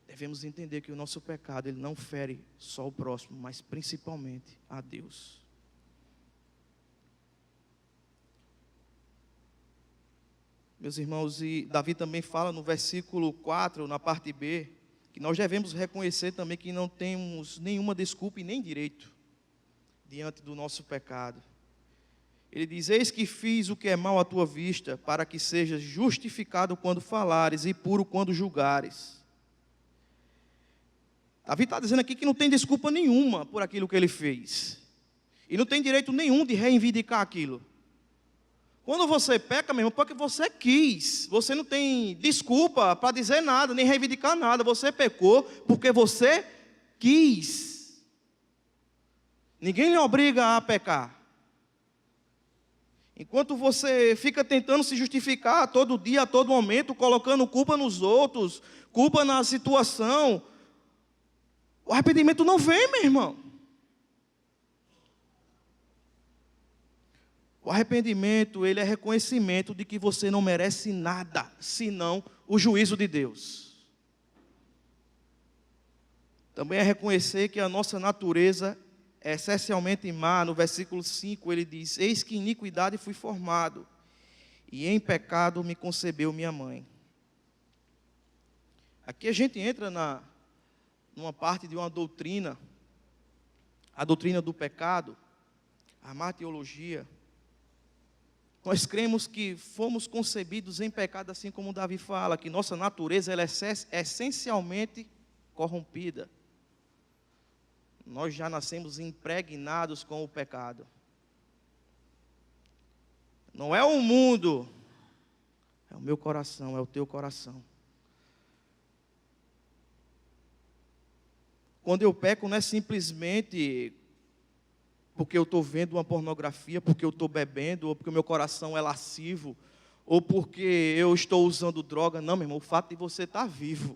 S4: Devemos entender que o nosso pecado, ele não fere só o próximo, mas principalmente a Deus. Meus irmãos, e Davi também fala no versículo 4, na parte B, que nós devemos reconhecer também que não temos nenhuma desculpa e nem direito diante do nosso pecado. Ele diz, eis que fiz o que é mal à tua vista, para que sejas justificado quando falares e puro quando julgares. Davi está dizendo aqui que não tem desculpa nenhuma por aquilo que ele fez. E não tem direito nenhum de reivindicar aquilo. Quando você peca, meu irmão, porque você quis. Você não tem desculpa para dizer nada, nem reivindicar nada. Você pecou porque você quis. Ninguém lhe obriga a pecar. Enquanto você fica tentando se justificar todo dia, a todo momento, colocando culpa nos outros, culpa na situação, o arrependimento não vem, meu irmão. O arrependimento, ele é reconhecimento de que você não merece nada, senão o juízo de Deus. Também é reconhecer que a nossa natureza é essencialmente má. No versículo 5 ele diz, eis que em iniquidade fui formado, e em pecado me concebeu minha mãe. Aqui a gente entra numa parte de uma doutrina, a doutrina do pecado, a martiologia. Nós cremos que fomos concebidos em pecado, assim como Davi fala, que nossa natureza ela é essencialmente corrompida. Nós já nascemos impregnados com o pecado. Não é o mundo, é o meu coração, é o teu coração. Quando eu peco, não é simplesmente porque eu estou vendo uma pornografia, porque eu estou bebendo, ou porque o meu coração é lascivo, ou porque eu estou usando droga. Não, meu irmão, o fato de você estar vivo.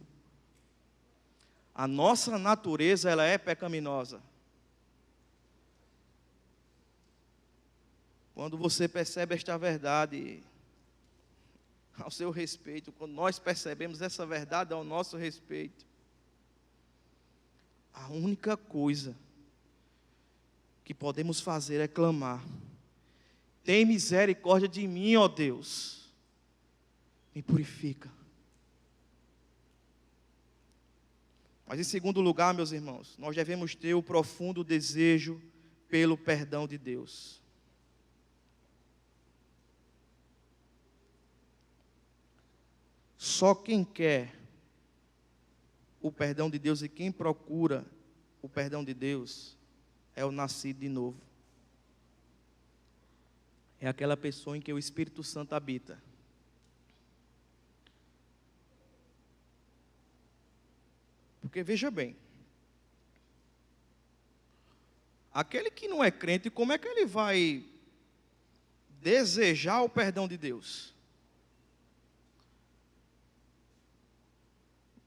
S4: A nossa natureza, ela é pecaminosa. Quando você percebe esta verdade ao seu respeito, quando nós percebemos essa verdade ao nosso respeito, a única coisa que podemos fazer é clamar, tem misericórdia de mim, ó Deus. me purifica. Mas em segundo lugar, meus irmãos, nós devemos ter o profundo desejo pelo perdão de Deus. Só quem quer o perdão de Deus e quem procura o perdão de Deus é o nascido de novo. É aquela pessoa em que o Espírito Santo habita. Porque veja bem, aquele que não é crente, como é que ele vai desejar o perdão de Deus?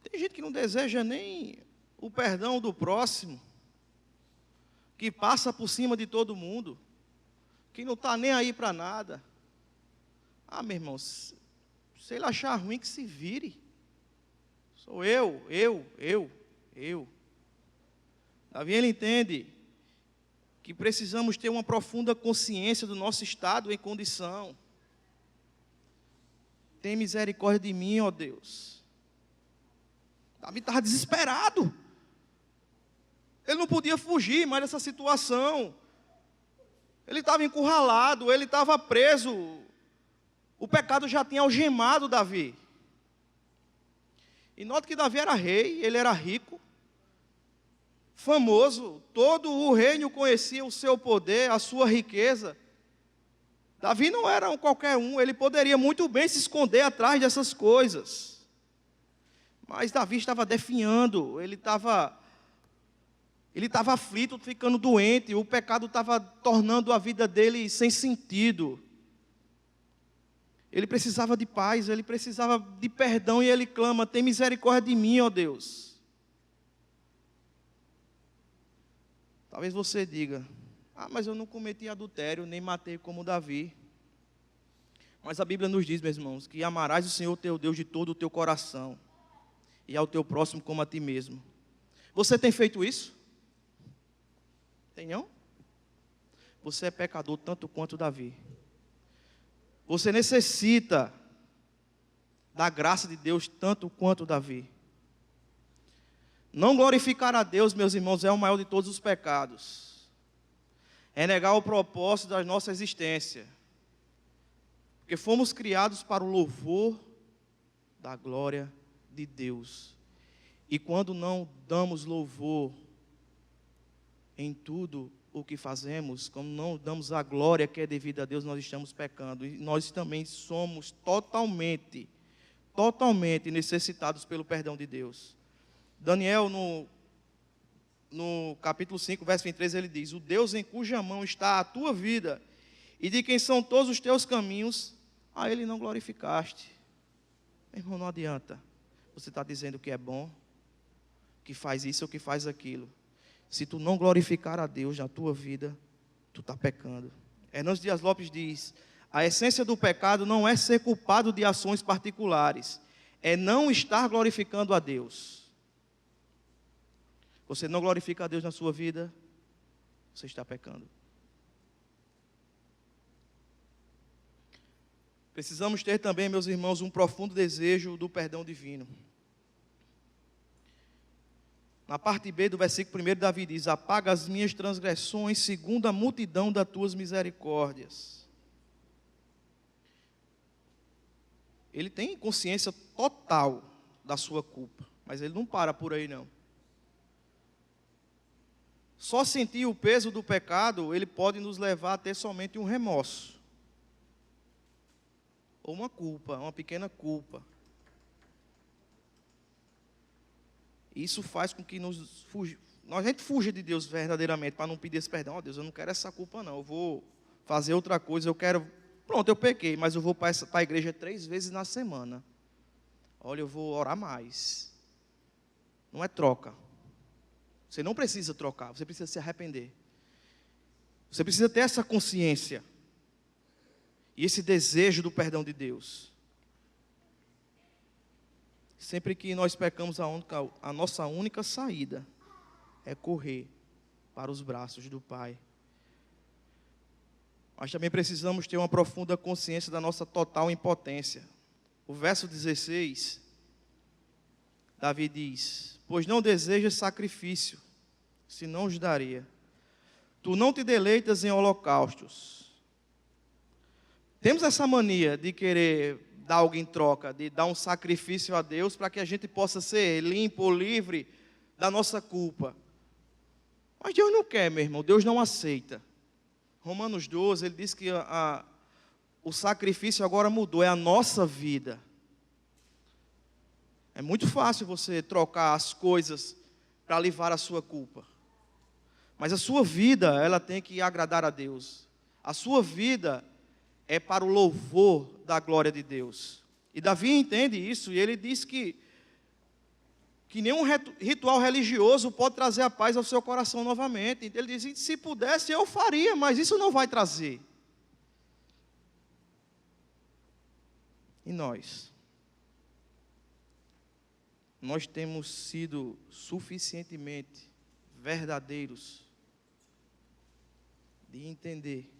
S4: Tem gente que não deseja nem o perdão do próximo, que passa por cima de todo mundo, que não está nem aí para nada. Ah, meu irmão, se ele achar ruim, que se vire. Sou eu. Davi, ele entende que precisamos ter uma profunda consciência do nosso estado em condição. Tem misericórdia de mim, ó Deus. Davi estava desesperado. Ele não podia fugir mais dessa situação. Ele estava encurralado, ele estava preso. O pecado já tinha algemado Davi. E note que Davi era rei, ele era rico, famoso, todo o reino conhecia o seu poder, a sua riqueza. Davi não era qualquer um, ele poderia muito bem se esconder atrás dessas coisas. Mas Davi estava definhando, ele estava aflito, ficando doente, o pecado estava tornando a vida dele sem sentido. Ele precisava de paz, ele precisava de perdão, e ele clama: tem misericórdia de mim, ó Deus. Talvez você diga: ah, mas eu não cometi adultério, nem matei como Davi. Mas a Bíblia nos diz, meus irmãos, que amarás o Senhor teu Deus de todo o teu coração, e ao teu próximo como a ti mesmo. Você tem feito isso? Tem não? Você é pecador tanto quanto Davi. Você necessita da graça de Deus tanto quanto Davi. Não glorificar a Deus, meus irmãos, é o maior de todos os pecados. É negar o propósito da nossa existência. Porque fomos criados para o louvor da glória de Deus. E quando não damos louvor em tudo o que fazemos, como não damos a glória que é devida a Deus, nós estamos pecando. E nós também somos totalmente necessitados pelo perdão de Deus. Daniel, no capítulo 5, verso 23, ele diz: o Deus em cuja mão está a tua vida, e de quem são todos os teus caminhos, a Ele não glorificaste. Meu irmão, não adianta você está dizendo que é bom, que faz isso ou que faz aquilo. Se tu não glorificar a Deus na tua vida, tu está pecando. Hernandes Dias Lopes diz: a essência do pecado não é ser culpado de ações particulares, é não estar glorificando a Deus. Você não glorifica a Deus na sua vida, você está pecando. Precisamos ter também, meus irmãos, um profundo desejo do perdão divino. Na parte B do versículo 1, Davi diz: apaga as minhas transgressões segundo a multidão das tuas misericórdias. Ele tem consciência total da sua culpa, mas ele não para por aí não. Só sentir o peso do pecado, ele pode nos levar a ter somente um remorso. Ou uma culpa, uma pequena culpa. Isso faz com que a gente fuja de Deus verdadeiramente, para não pedir esse perdão. Ó Deus, eu não quero essa culpa não, eu vou fazer outra coisa, pronto, eu pequei, mas eu vou para a igreja 3 vezes na semana. Olha, eu vou orar mais. Não é troca. Você não precisa trocar, você precisa se arrepender. Você precisa ter essa consciência e esse desejo do perdão de Deus. Sempre que nós pecamos, a nossa única saída é correr para os braços do Pai. Mas também precisamos ter uma profunda consciência da nossa total impotência. o verso 16, Davi diz: pois não desejas sacrifício, senão os daria. Tu não te deleitas em holocaustos. Temos essa mania de querer dar algo em troca, de dar um sacrifício a Deus para que a gente possa ser limpo ou livre da nossa culpa. Mas Deus não quer, meu irmão, Deus não aceita. Romanos 12, ele diz que o sacrifício agora mudou, é a nossa vida. É muito fácil você trocar as coisas para aliviar a sua culpa. Mas a sua vida, ela tem que agradar a Deus. A sua vida é para o louvor da glória de Deus. E Davi entende isso, e ele diz que nenhum ritual religioso pode trazer a paz ao seu coração novamente. Ele diz: se pudesse eu faria, mas isso não vai trazer. E nós? Nós temos sido suficientemente verdadeiros de entender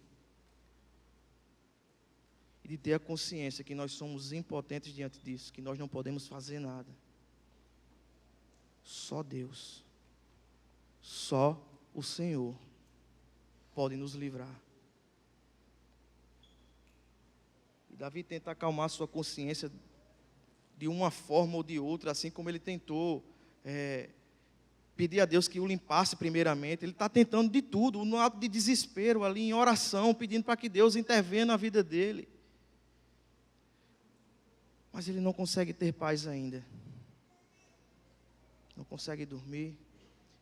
S4: e de ter a consciência que nós somos impotentes diante disso, que nós não podemos fazer nada. Só Deus, só o Senhor pode nos livrar. E Davi tenta acalmar sua consciência de uma forma ou de outra, assim como ele tentou pedir a Deus que o limpasse primeiramente. Ele está tentando de tudo, no ato de desespero ali, em oração, pedindo para que Deus intervenha na vida dele. Mas ele não consegue ter paz ainda. Não consegue dormir,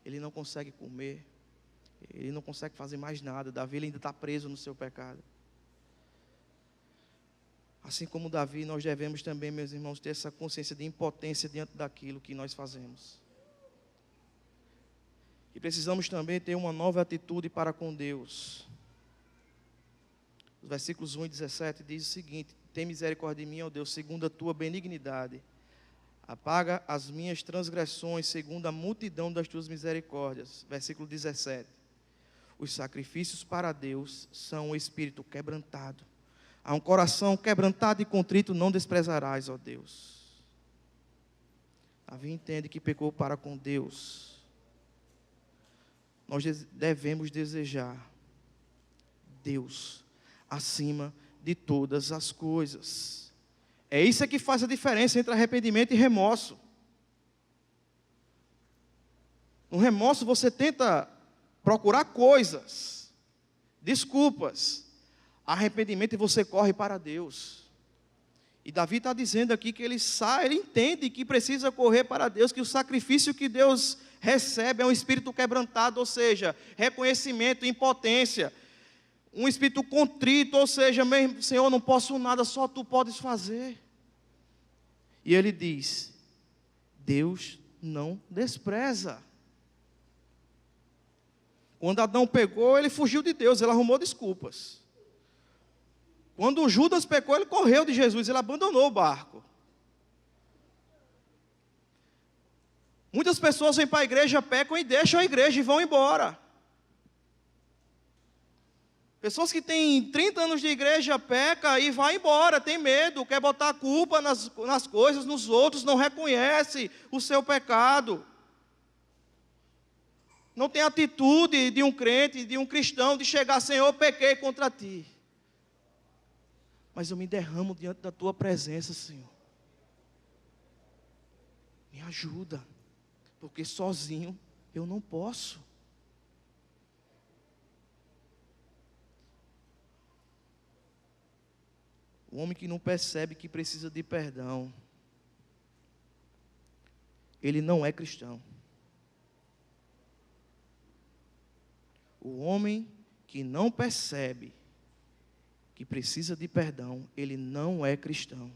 S4: ele não consegue comer, ele não consegue fazer mais nada. Davi ele ainda está preso no seu pecado. Assim como Davi, nós devemos também, meus irmãos, ter essa consciência de impotência diante daquilo que nós fazemos. E precisamos também ter uma nova atitude para com Deus. Os versículos 1 e 17 diz o seguinte: tem misericórdia de mim, ó Deus, segundo a tua benignidade. Apaga as minhas transgressões, segundo a multidão das tuas misericórdias. Versículo 17. Os sacrifícios para Deus são o espírito quebrantado. A um coração quebrantado e contrito não desprezarás, ó Deus. Davi entende que pecou para com Deus. Nós devemos desejar Deus acima de todas as coisas. É isso que faz a diferença entre arrependimento e remorso. No remorso você tenta procurar coisas, desculpas. Arrependimento e você corre para Deus. E Davi está dizendo aqui que ele entende que precisa correr para Deus, que o sacrifício que Deus recebe é um espírito quebrantado, ou seja, reconhecimento, impotência. Um espírito contrito, ou seja, meu Senhor, não posso nada, só Tu podes fazer. E ele diz: Deus não despreza. Quando Adão pecou, ele fugiu de Deus, ele arrumou desculpas. Quando Judas pecou, ele correu de Jesus, ele abandonou o barco. Muitas pessoas vêm para a igreja, pecam e deixam a igreja e vão embora. Pessoas que têm 30 anos de igreja, pecam e vai embora, tem medo, quer botar a culpa nas coisas, nos outros, não reconhece o seu pecado. Não tem atitude de um crente, de um cristão, de chegar: Senhor, pequei contra Ti. Mas eu me derramo diante da Tua presença, Senhor. Me ajuda, porque sozinho eu não posso. O homem que não percebe que precisa de perdão, ele não é cristão. O homem que não percebe que precisa de perdão, ele não é cristão.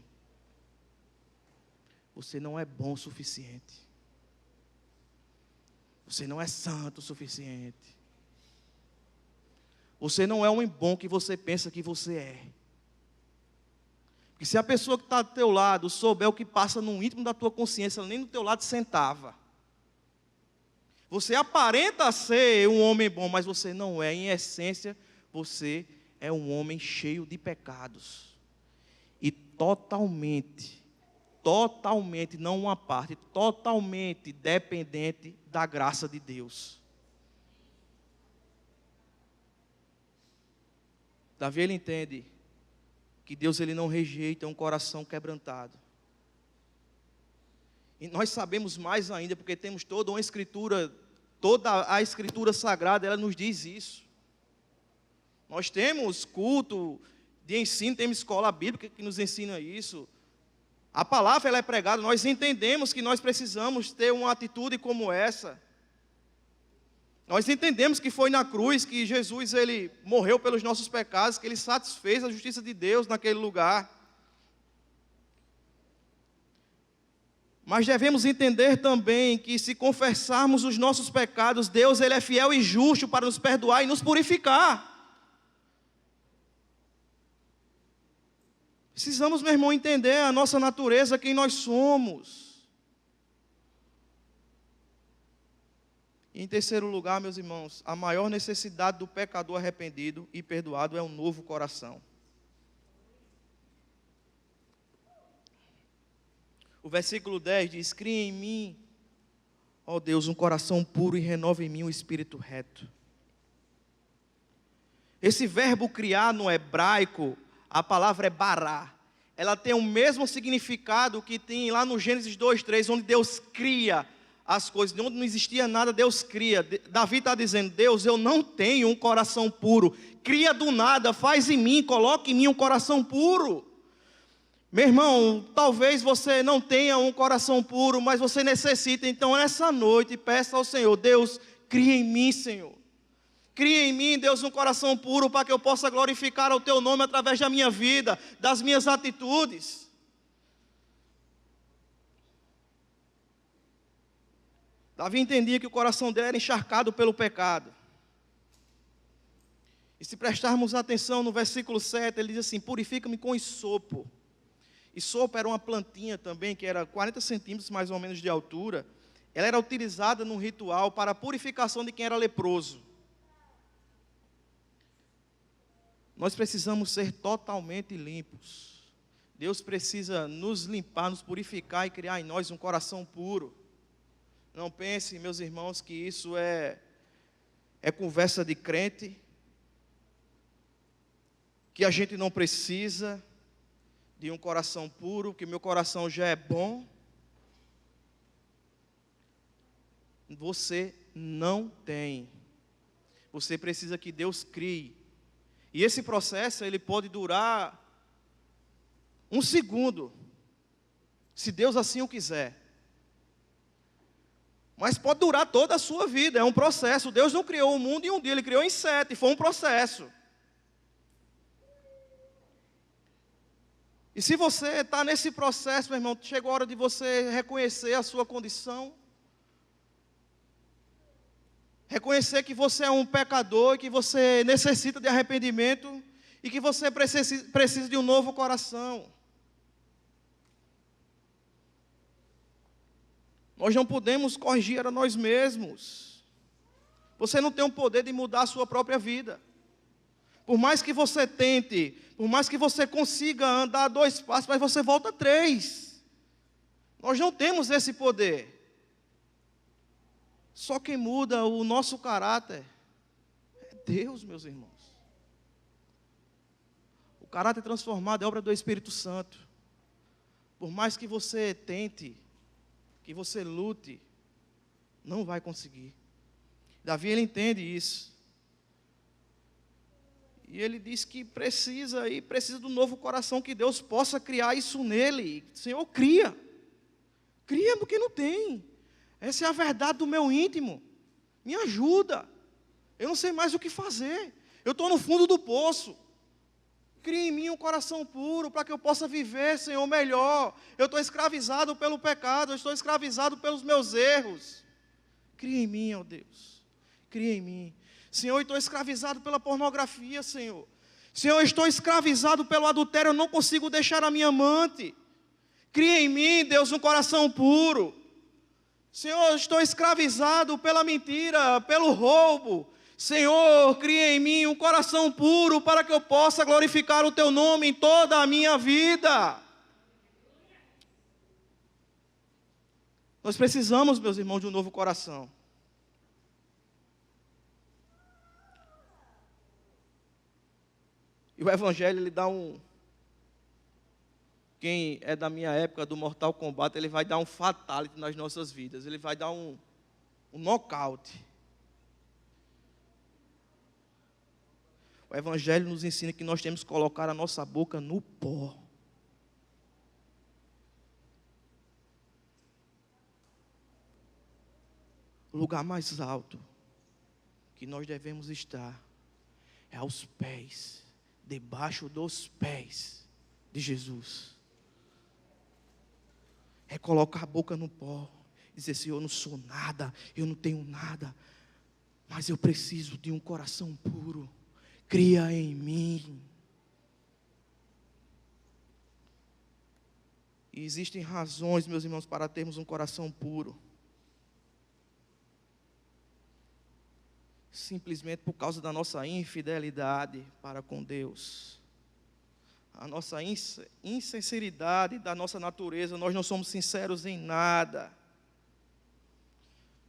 S4: Você não é bom o suficiente. Você não é santo o suficiente. Você não é um homem bom que você pensa que você é. Porque se a pessoa que está do teu lado souber o que passa no íntimo da tua consciência, ela nem do teu lado sentava. Você aparenta ser um homem bom, mas você não é. Em essência, você é um homem cheio de pecados. E totalmente totalmente, não uma parte, totalmente dependente da graça de Deus. Davi, ele entende que Deus, ele não rejeita um coração quebrantado. E nós sabemos mais ainda, porque temos toda uma escritura, toda a escritura sagrada, ela nos diz isso. Nós temos culto de ensino, temos escola bíblica que nos ensina isso. A palavra, ela é pregada, nós entendemos que nós precisamos ter uma atitude como essa. Nós entendemos que foi na cruz que Jesus, ele morreu pelos nossos pecados, que ele satisfez a justiça de Deus naquele lugar. Mas devemos entender também que se confessarmos os nossos pecados, Deus, ele é fiel e justo para nos perdoar e nos purificar. Precisamos, meu irmão, entender a nossa natureza, quem nós somos. E em terceiro lugar, meus irmãos, a maior necessidade do pecador arrependido e perdoado é um novo coração. O versículo 10 diz: cria em mim, ó Deus, um coração puro e renova em mim um espírito reto. Esse verbo criar no hebraico, a palavra é bará. Ela tem o mesmo significado que tem lá no Gênesis 2:3, onde Deus cria as coisas. Onde não existia nada, Deus cria. Davi está dizendo: Deus, eu não tenho um coração puro. Cria do nada, faz em mim, coloque em mim um coração puro. Meu irmão, talvez você não tenha um coração puro, mas você necessita, então, nessa noite, peça ao Senhor: Deus, cria em mim, Senhor. Cria em mim, Deus, um coração puro, para que eu possa glorificar o Teu nome através da minha vida, das minhas atitudes. Davi entendia que o coração dele era encharcado pelo pecado. E se prestarmos atenção no versículo 7, ele diz assim: purifica-me com isopo. Isopo era uma plantinha também, que era 40 centímetros mais ou menos de altura. Ela era utilizada num ritual para a purificação de quem era leproso. Nós precisamos ser totalmente limpos. Deus precisa nos limpar, nos purificar e criar em nós um coração puro. Não pense, meus irmãos, que isso é conversa de crente, que a gente não precisa de um coração puro, que meu coração já é bom. Você não tem. Você precisa que Deus crie. E esse processo, ele pode durar 1 segundo, se Deus assim o quiser. Mas pode durar toda a sua vida, é um processo. Deus não criou o mundo em um dia, Ele criou em 7, foi um processo. E se você está nesse processo, meu irmão, chegou a hora de você reconhecer a sua condição. Reconhecer que você é um pecador, que você necessita de arrependimento e que você precisa de um novo coração. Nós não podemos corrigir a nós mesmos. Você não tem o poder de mudar a sua própria vida. Por mais que você tente, por mais que você consiga andar 2 passos, mas você volta 3. Nós não temos esse poder. Só quem muda o nosso caráter é Deus, meus irmãos. O caráter transformado é obra do Espírito Santo. Por mais que você tente, que você lute, não vai conseguir. Davi, ele entende isso. E ele diz que precisa do novo coração, que Deus possa criar isso nele. Senhor, cria porque não tem. Essa é a verdade do meu íntimo. Me ajuda. Eu não sei mais o que fazer. Eu estou no fundo do poço. Cria em mim um coração puro para que eu possa viver, Senhor, melhor. Eu estou escravizado pelo pecado. Eu estou escravizado pelos meus erros. Cria em mim, ó Deus. Cria em mim. Senhor, eu estou escravizado pela pornografia, Senhor. Senhor, eu estou escravizado pelo adultério. Eu não consigo deixar a minha amante. Cria em mim, Deus, um coração puro. Senhor, eu estou escravizado pela mentira, pelo roubo. Senhor, cria em mim um coração puro para que eu possa glorificar o Teu nome em toda a minha vida. Nós precisamos, meus irmãos, de um novo coração. E o Evangelho, ele dá um... Quem é da minha época, do Mortal Kombat, ele vai dar um fatality nas nossas vidas. Ele vai dar um nocaute. O Evangelho nos ensina que nós temos que colocar a nossa boca no pó. O lugar mais alto que nós devemos estar é aos pés, debaixo dos pés de Jesus. É colocar a boca no pó, dizer: Senhor, eu não sou nada, eu não tenho nada, mas eu preciso de um coração puro. Cria em mim. E existem razões, meus irmãos, para termos um coração puro. Simplesmente por causa da nossa infidelidade para com Deus. A nossa insinceridade da nossa natureza, nós não somos sinceros em nada.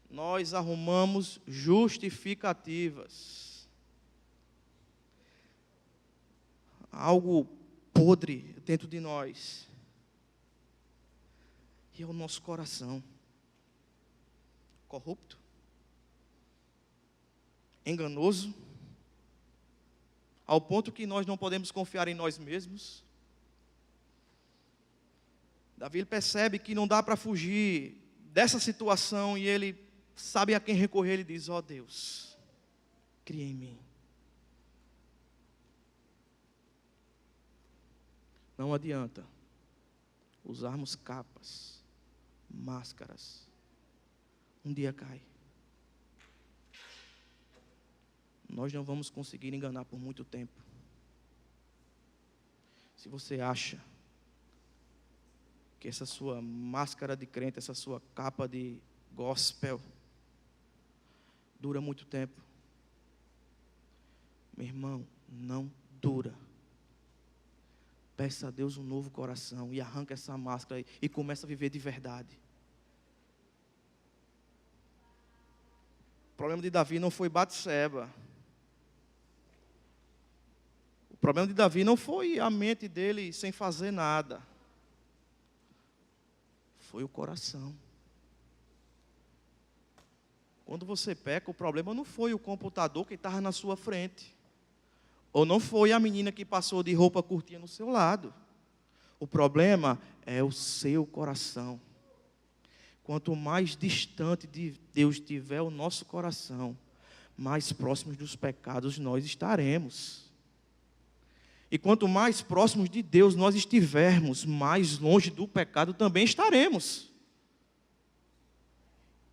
S4: Nós arrumamos justificativas. Algo podre dentro de nós. E é o nosso coração. Corrupto. Enganoso. Ao ponto que nós não podemos confiar em nós mesmos. Davi ele percebe que não dá para fugir dessa situação e ele sabe a quem recorrer. Ele diz: ó Deus, cria em mim. Não adianta usarmos capas, máscaras. Um dia cai. Nós não vamos conseguir enganar por muito tempo. Se você acha que essa sua máscara de crente, essa sua capa de gospel dura muito tempo, meu irmão, não dura. Peça a Deus um novo coração e arranca essa máscara e começa a viver de verdade. O problema de Davi não foi Batseba. O problema de Davi não foi a mente dele sem fazer nada. Foi o coração. Quando você peca, o problema não foi o computador que estava na sua frente. Ou não foi a menina que passou de roupa curtinha no seu lado. O problema é o seu coração. Quanto mais distante de Deus estiver o nosso coração, mais próximos dos pecados nós estaremos. E quanto mais próximos de Deus nós estivermos, mais longe do pecado também estaremos.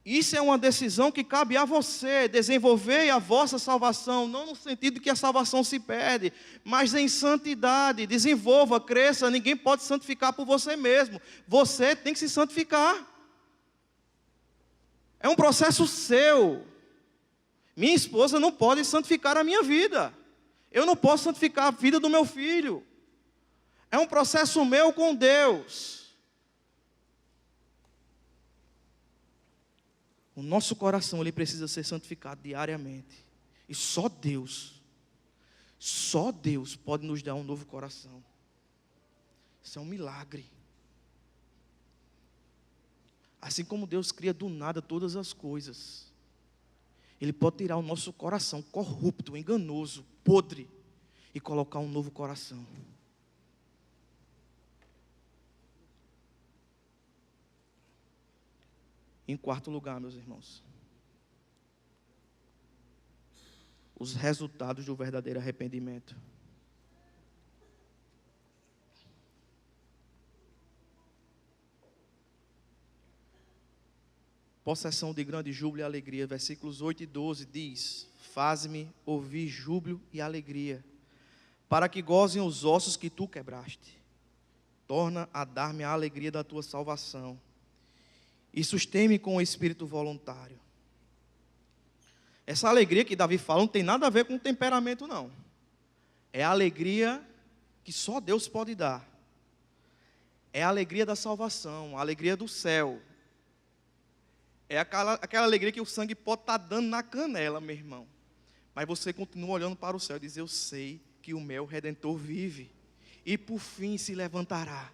S4: Isso é uma decisão que cabe a você, desenvolver a vossa salvação, não no sentido de que a salvação se perde, mas em santidade. Desenvolva, cresça, ninguém pode santificar por você mesmo. Você tem que se santificar. É um processo seu. Minha esposa não pode santificar a minha vida. Eu não posso santificar a vida do meu filho. É um processo meu com Deus. O nosso coração, ele precisa ser santificado diariamente. E só Deus pode nos dar um novo coração. Isso é um milagre. Assim como Deus cria do nada todas as coisas, Ele pode tirar o nosso coração corrupto, enganoso, podre, e colocar um novo coração. Em quarto lugar, meus irmãos, os resultados do verdadeiro arrependimento. Possessão de grande júbilo e alegria, versículos 8 e 12 diz: faz-me ouvir júbilo e alegria, para que gozem os ossos que tu quebraste. Torna a dar-me a alegria da tua salvação, e sustém-me com o espírito voluntário. Essa alegria que Davi fala não tem nada a ver com temperamento, não. É a alegria que só Deus pode dar. É a alegria da salvação, a alegria do céu. É aquela alegria que o sangue pode estar dando na canela, meu irmão. Mas você continua olhando para o céu e diz: eu sei que o meu Redentor vive. E por fim se levantará.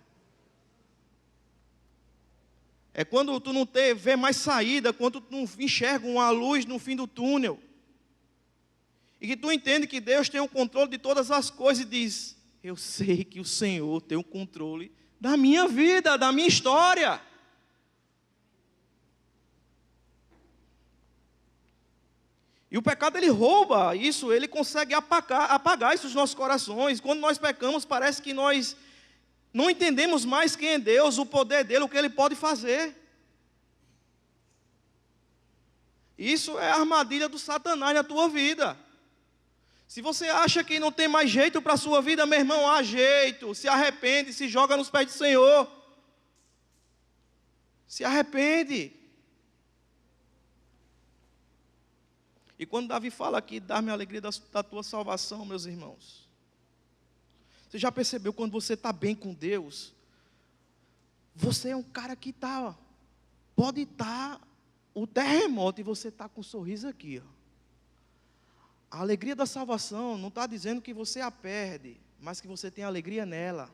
S4: É quando tu não vê mais saída, quando tu não enxerga uma luz no fim do túnel. E que tu entende que Deus tem o controle de todas as coisas e diz: eu sei que o Senhor tem o controle da minha vida, da minha história. E o pecado, ele rouba isso, ele consegue apagar isso dos nossos corações. Quando nós pecamos, parece que nós não entendemos mais quem é Deus, o poder dele, o que ele pode fazer. Isso é a armadilha do Satanás na tua vida. Se você acha que não tem mais jeito para a sua vida, meu irmão, há jeito. Se arrepende, se joga nos pés do Senhor. Se arrepende. E quando Davi fala aqui, dá-me a alegria da tua salvação, meus irmãos. Você já percebeu quando você está bem com Deus? Você é um cara que pode estar o terremoto e você está com um sorriso aqui. Ó. A alegria da salvação não está dizendo que você a perde, mas que você tem alegria nela.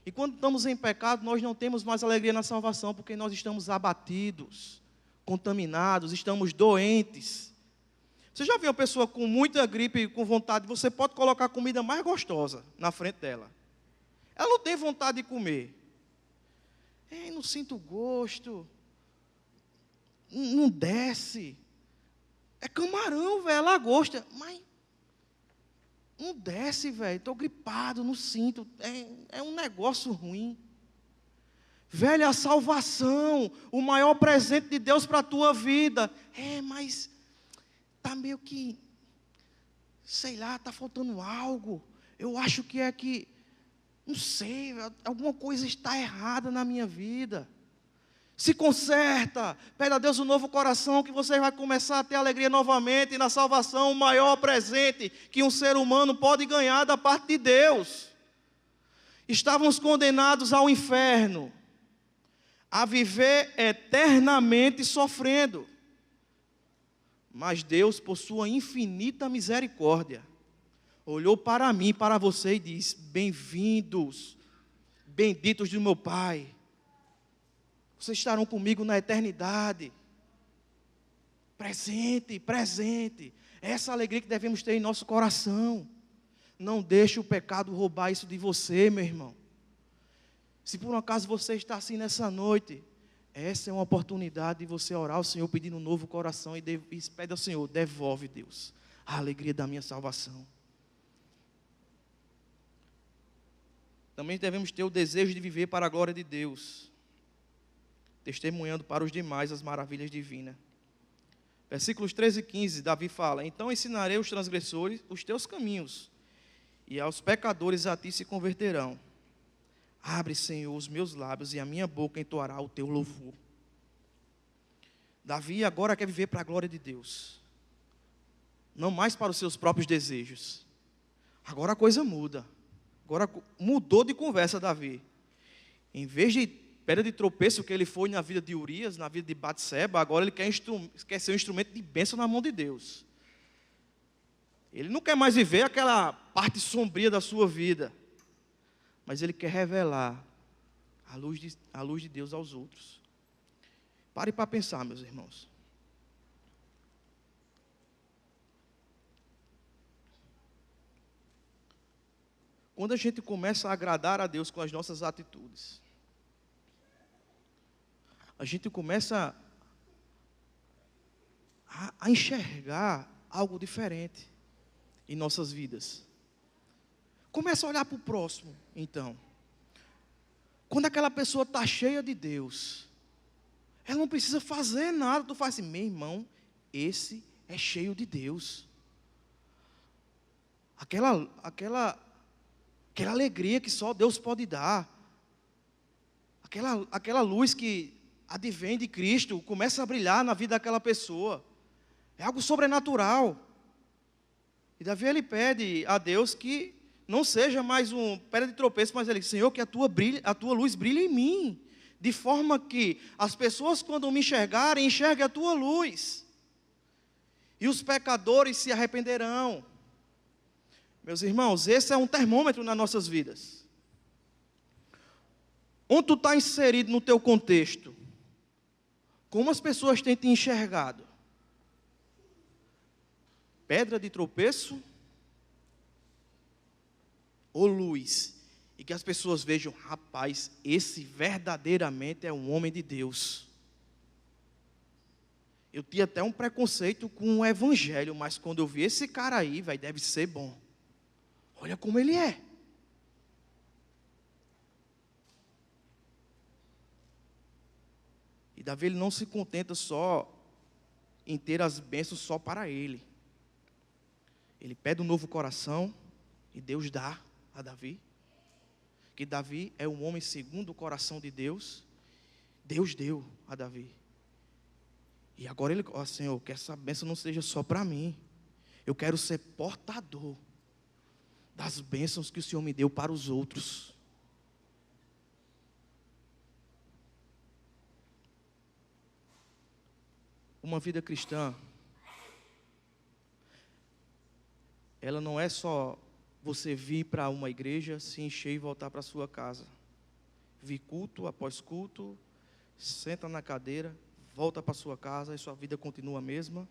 S4: E quando estamos em pecado, nós não temos mais alegria na salvação, porque nós estamos abatidos, contaminados, estamos doentes. Você já viu uma pessoa com muita gripe, com vontade, você pode colocar a comida mais gostosa na frente dela. Ela não tem vontade de comer. Não sinto gosto. Não desce. É camarão, velho, lagosta. Mas não desce, velho. Estou gripado, não sinto. É um negócio ruim. Velho, a salvação, o maior presente de Deus para a tua vida. Mas está meio que, sei lá, está faltando algo. Eu acho que, não sei, alguma coisa está errada na minha vida. Se conserta, pede a Deus um novo coração, que você vai começar a ter alegria novamente. E na salvação, o maior presente que um ser humano pode ganhar da parte de Deus. Estávamos condenados ao inferno, a viver eternamente sofrendo. Mas Deus, por sua infinita misericórdia, olhou para mim, para você e disse: bem-vindos, benditos do meu Pai. Vocês estarão comigo na eternidade. Presente, presente. Essa alegria que devemos ter em nosso coração. Não deixe o pecado roubar isso de você, meu irmão. Se por um acaso você está assim nessa noite, essa é uma oportunidade de você orar ao Senhor pedindo um novo coração e pede ao Senhor: devolve, Deus, a alegria da minha salvação. Também devemos ter o desejo de viver para a glória de Deus, testemunhando para os demais as maravilhas divinas. Versículos 13 e 15, Davi fala: então ensinarei aos transgressores os teus caminhos, e aos pecadores a ti se converterão. Abre, Senhor, os meus lábios, e a minha boca entoará o teu louvor. Davi agora quer viver para a glória de Deus, não mais para os seus próprios desejos. Agora a coisa muda. Agora mudou de conversa, Davi. Em vez de pedra de tropeço que ele foi na vida de Urias, na vida de Batseba, agora ele quer ser um instrumento de bênção na mão de Deus. Ele não quer mais viver aquela parte sombria da sua vida, mas ele quer revelar a luz de Deus aos outros. Pare para pensar, meus irmãos. Quando a gente começa a agradar a Deus com as nossas atitudes, a gente começa a enxergar algo diferente em nossas vidas. Começa a olhar para o próximo, então. Quando aquela pessoa está cheia de Deus, ela não precisa fazer nada. Tu faz assim: meu irmão, esse é cheio de Deus. Aquela alegria que só Deus pode dar. Aquela luz que advém de Cristo começa a brilhar na vida daquela pessoa. É algo sobrenatural. E Davi, ele pede a Deus que não seja mais um pedra de tropeço, mas ele diz: Senhor, que a tua luz brilhe em mim. de forma que as pessoas, quando me enxergarem, enxerguem a tua luz, e os pecadores se arrependerão. Meus irmãos, esse é um termômetro nas nossas vidas. Onde tu está inserido no teu contexto? Como as pessoas têm te enxergado? Pedra de tropeço ou luz? E que as pessoas vejam, rapaz, esse verdadeiramente é um homem de Deus. Eu tinha até um preconceito com o evangelho, mas quando eu vi esse cara aí, deve ser bom. Olha como ele é. E Davi, ele não se contenta só em ter as bênçãos só para ele. Ele pede um novo coração e Deus dá a Davi. Que Davi é um homem segundo o coração de Deus. Deus deu a Davi. E agora ele, Senhor, que essa bênção não seja só para mim. Eu quero ser portador das bênçãos que o Senhor me deu para os outros. Uma vida cristã, ela não é só você vir para uma igreja, se encher e voltar para a sua casa. Vir culto após culto, senta na cadeira, volta para a sua casa e sua vida continua a mesma.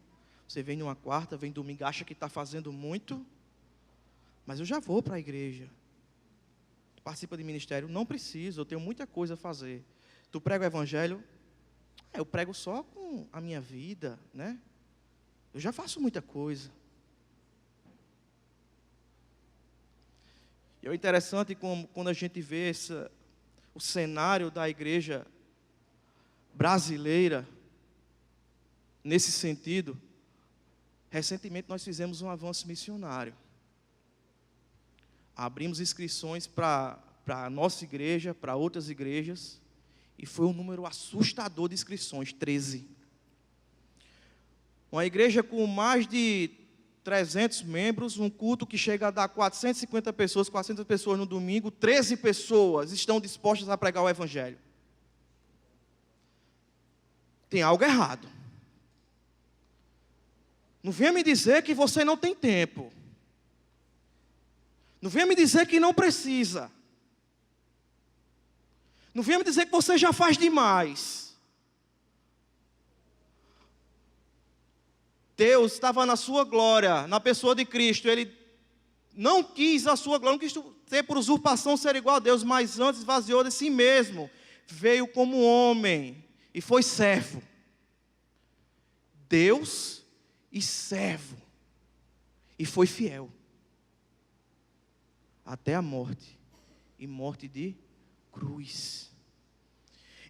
S4: Você vem numa quarta, vem domingo, acha que está fazendo muito, mas eu já vou para a igreja. Tu participa de ministério? Não preciso, eu tenho muita coisa a fazer. Tu prega o evangelho? Eu prego só com a minha vida, né? Eu já faço muita coisa. E é interessante como, quando a gente vê o cenário da igreja brasileira, nesse sentido, recentemente nós fizemos um avanço missionário. Abrimos inscrições para a nossa igreja, para outras igrejas, e foi um número assustador de inscrições, 13. Uma igreja com mais de 300 membros, um culto que chega a dar 450 pessoas, 400 pessoas no domingo, 13 pessoas estão dispostas a pregar o evangelho. Tem algo errado. Não venha me dizer que você não tem tempo. Não venha me dizer que não precisa. Não venha me dizer que você já faz demais. Deus estava na sua glória, na pessoa de Cristo. Ele não quis a sua glória, não quis ter por usurpação ser igual a Deus, mas antes esvaziou de si mesmo. Veio como homem e foi servo. Deus e servo. E foi fiel. Até a morte. E morte de cruz.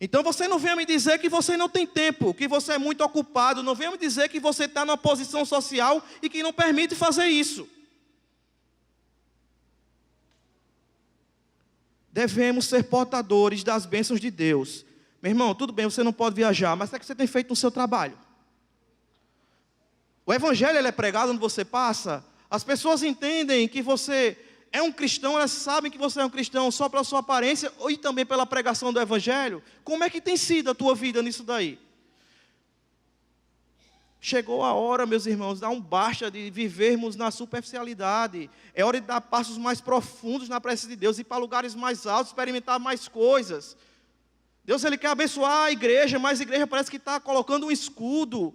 S4: Então você não venha me dizer que você não tem tempo, que você é muito ocupado. Não venha me dizer que você está numa posição social e que não permite fazer isso. Devemos ser portadores das bênçãos de Deus. Meu irmão, tudo bem, você não pode viajar, mas o que você tem feito no seu trabalho? O evangelho ele é pregado onde você passa. As pessoas entendem que você é um cristão, elas sabem que você é um cristão só pela sua aparência e também pela pregação do evangelho. Como é que tem sido a tua vida nisso daí? Chegou a hora, meus irmãos, dá um basta de vivermos na superficialidade. É hora de dar passos mais profundos na presença de Deus, ir para lugares mais altos, experimentar mais coisas. Deus ele quer abençoar a igreja, mas a igreja parece que está colocando um escudo,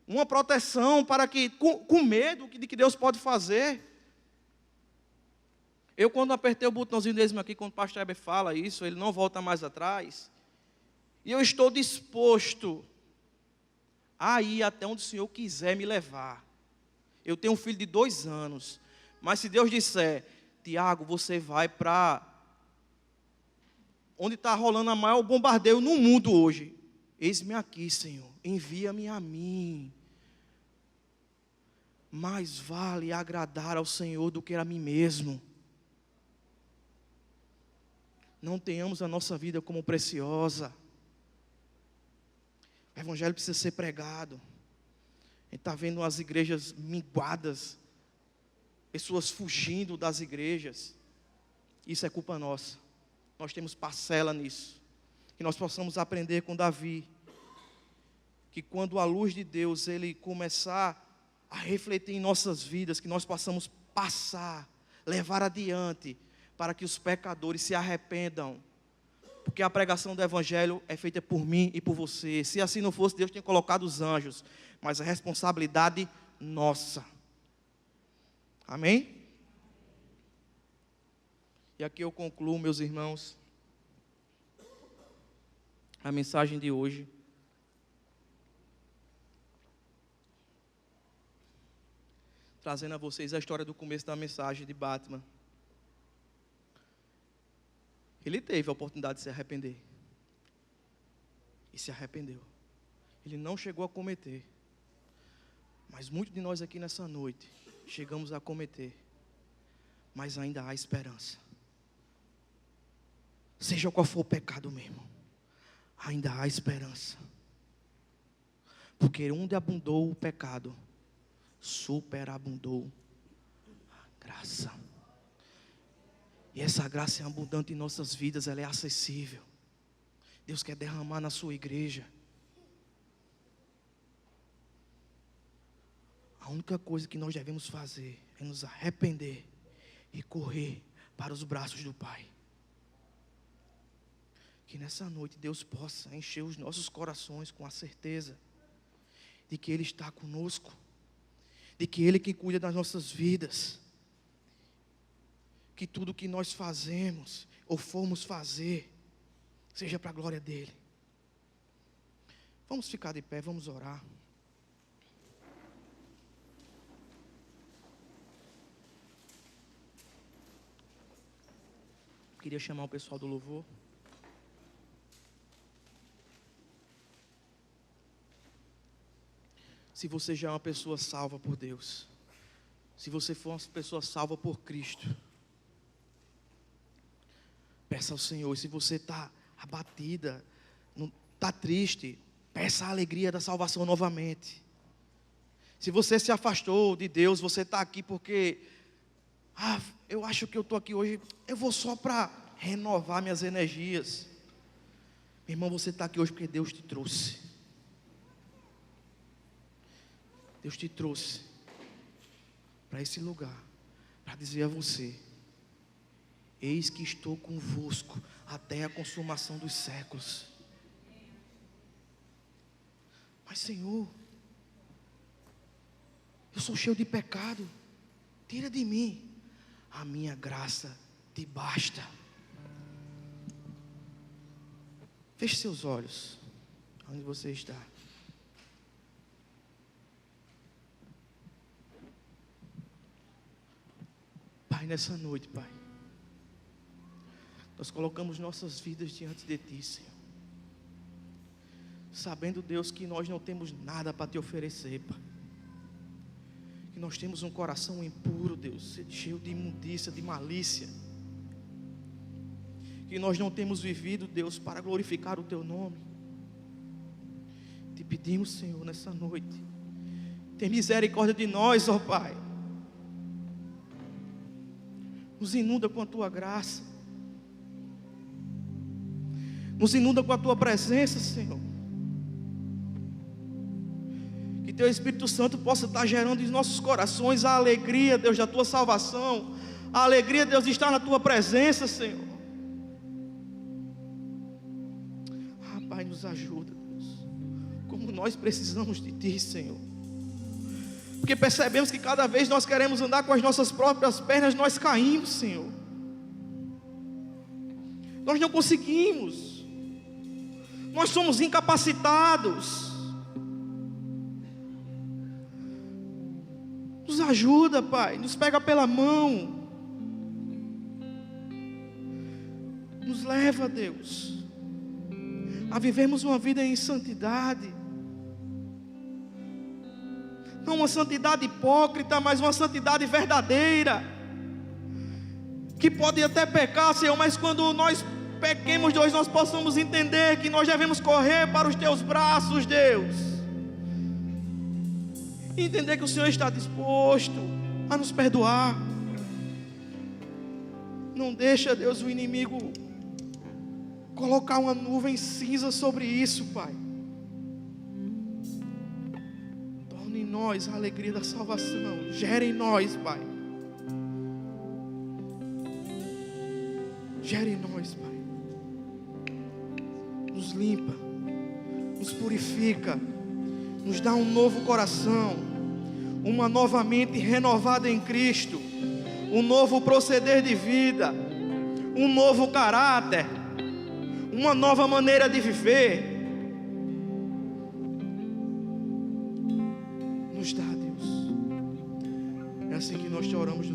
S4: uma proteção para que, com medo de que Deus pode fazer. Eu, quando apertei o botãozinho mesmo aqui, quando o pastor Heber fala isso, ele não volta mais atrás. E eu estou disposto a ir até onde o Senhor quiser me levar. Eu tenho um filho de 2 anos. Mas se Deus disser, Tiago, você vai para onde está rolando a maior bombardeio no mundo hoje. Eis-me aqui, Senhor, envia-me a mim. Mais vale agradar ao Senhor do que a mim mesmo. Não tenhamos a nossa vida como preciosa. O evangelho precisa ser pregado. A gente está vendo as igrejas minguadas, pessoas fugindo das igrejas. Isso é culpa nossa. Nós temos parcela nisso. Que nós possamos aprender com Davi, que quando a luz de Deus ele começar a refletir em nossas vidas, que nós possamos passar, levar adiante, para que os pecadores se arrependam. Porque a pregação do Evangelho é feita por mim e por você. Se assim não fosse, Deus tinha colocado os anjos. Mas a responsabilidade nossa. Amém? E aqui eu concluo, meus irmãos, a mensagem de hoje. Trazendo a vocês a história do começo da mensagem de Batman. Ele teve a oportunidade de se arrepender. E se arrependeu. Ele não chegou a cometer. Mas muitos de nós aqui nessa noite chegamos a cometer. Mas ainda há esperança. Seja qual for o pecado mesmo, ainda há esperança. Porque onde abundou o pecado, superabundou a graça. E essa graça é abundante em nossas vidas, ela é acessível. Deus quer derramar na sua igreja. A única coisa que nós devemos fazer é nos arrepender e correr para os braços do Pai. Que nessa noite Deus possa encher os nossos corações com a certeza de que Ele está conosco, de que Ele é quem cuida das nossas vidas, que tudo que nós fazemos ou formos fazer seja para a glória dEle. Vamos ficar de pé, vamos orar. Queria chamar o pessoal do louvor. Se você já é uma pessoa salva por Deus, se você for uma pessoa salva por Cristo, peça ao Senhor. Se você está abatida, está triste, peça a alegria da salvação novamente. Se você se afastou de Deus, você está aqui porque eu acho que eu estou aqui hoje, eu vou só para renovar minhas energias. Meu irmão, você está aqui hoje porque Deus te trouxe. Deus te trouxe para esse lugar, para dizer a você: eis que estou convosco até a consumação dos séculos. Mas Senhor, eu sou cheio de pecado, tira de mim, a minha graça te basta. Feche seus olhos, onde você está. Pai, nessa noite, Pai, nós colocamos nossas vidas diante de Ti, Senhor, sabendo, Deus, que nós não temos nada para Te oferecer, Pai, que nós temos um coração impuro, Deus, cheio de imundícia, de malícia, que nós não temos vivido, Deus, para glorificar o Teu nome. Te pedimos, Senhor, nessa noite, tem misericórdia de nós, ó Pai. Nos inunda com a Tua graça. Nos inunda com a Tua presença, Senhor. Que Teu Espírito Santo possa estar gerando em nossos corações a alegria, Deus, da Tua salvação. A alegria, Deus, de estar na Tua presença, Senhor. Pai, nos ajuda, Deus. Como nós precisamos de Ti, Senhor. Porque percebemos que cada vez nós queremos andar com as nossas próprias pernas, nós caímos, Senhor. Nós não conseguimos. Nós somos incapacitados. Nos ajuda, Pai. Nos pega pela mão. Nos leva, Deus, a vivermos uma vida em santidade. Não uma santidade hipócrita, mas uma santidade verdadeira. Que pode até pecar, Senhor, mas quando nós pequemos, Deus, nós possamos entender que nós devemos correr para os Teus braços, Deus. E entender que o Senhor está disposto a nos perdoar. Não deixa, Deus, o inimigo
S2: colocar uma nuvem cinza sobre isso, Pai. Torne em nós a alegria da salvação. Gere em nós, Pai. Gere em nós, Pai. Nos limpa, nos purifica, nos dá um novo coração, uma nova mente renovada em Cristo, um novo proceder de vida, um novo caráter, uma nova maneira de viver. Nos dá, Deus. É assim que nós te oramos no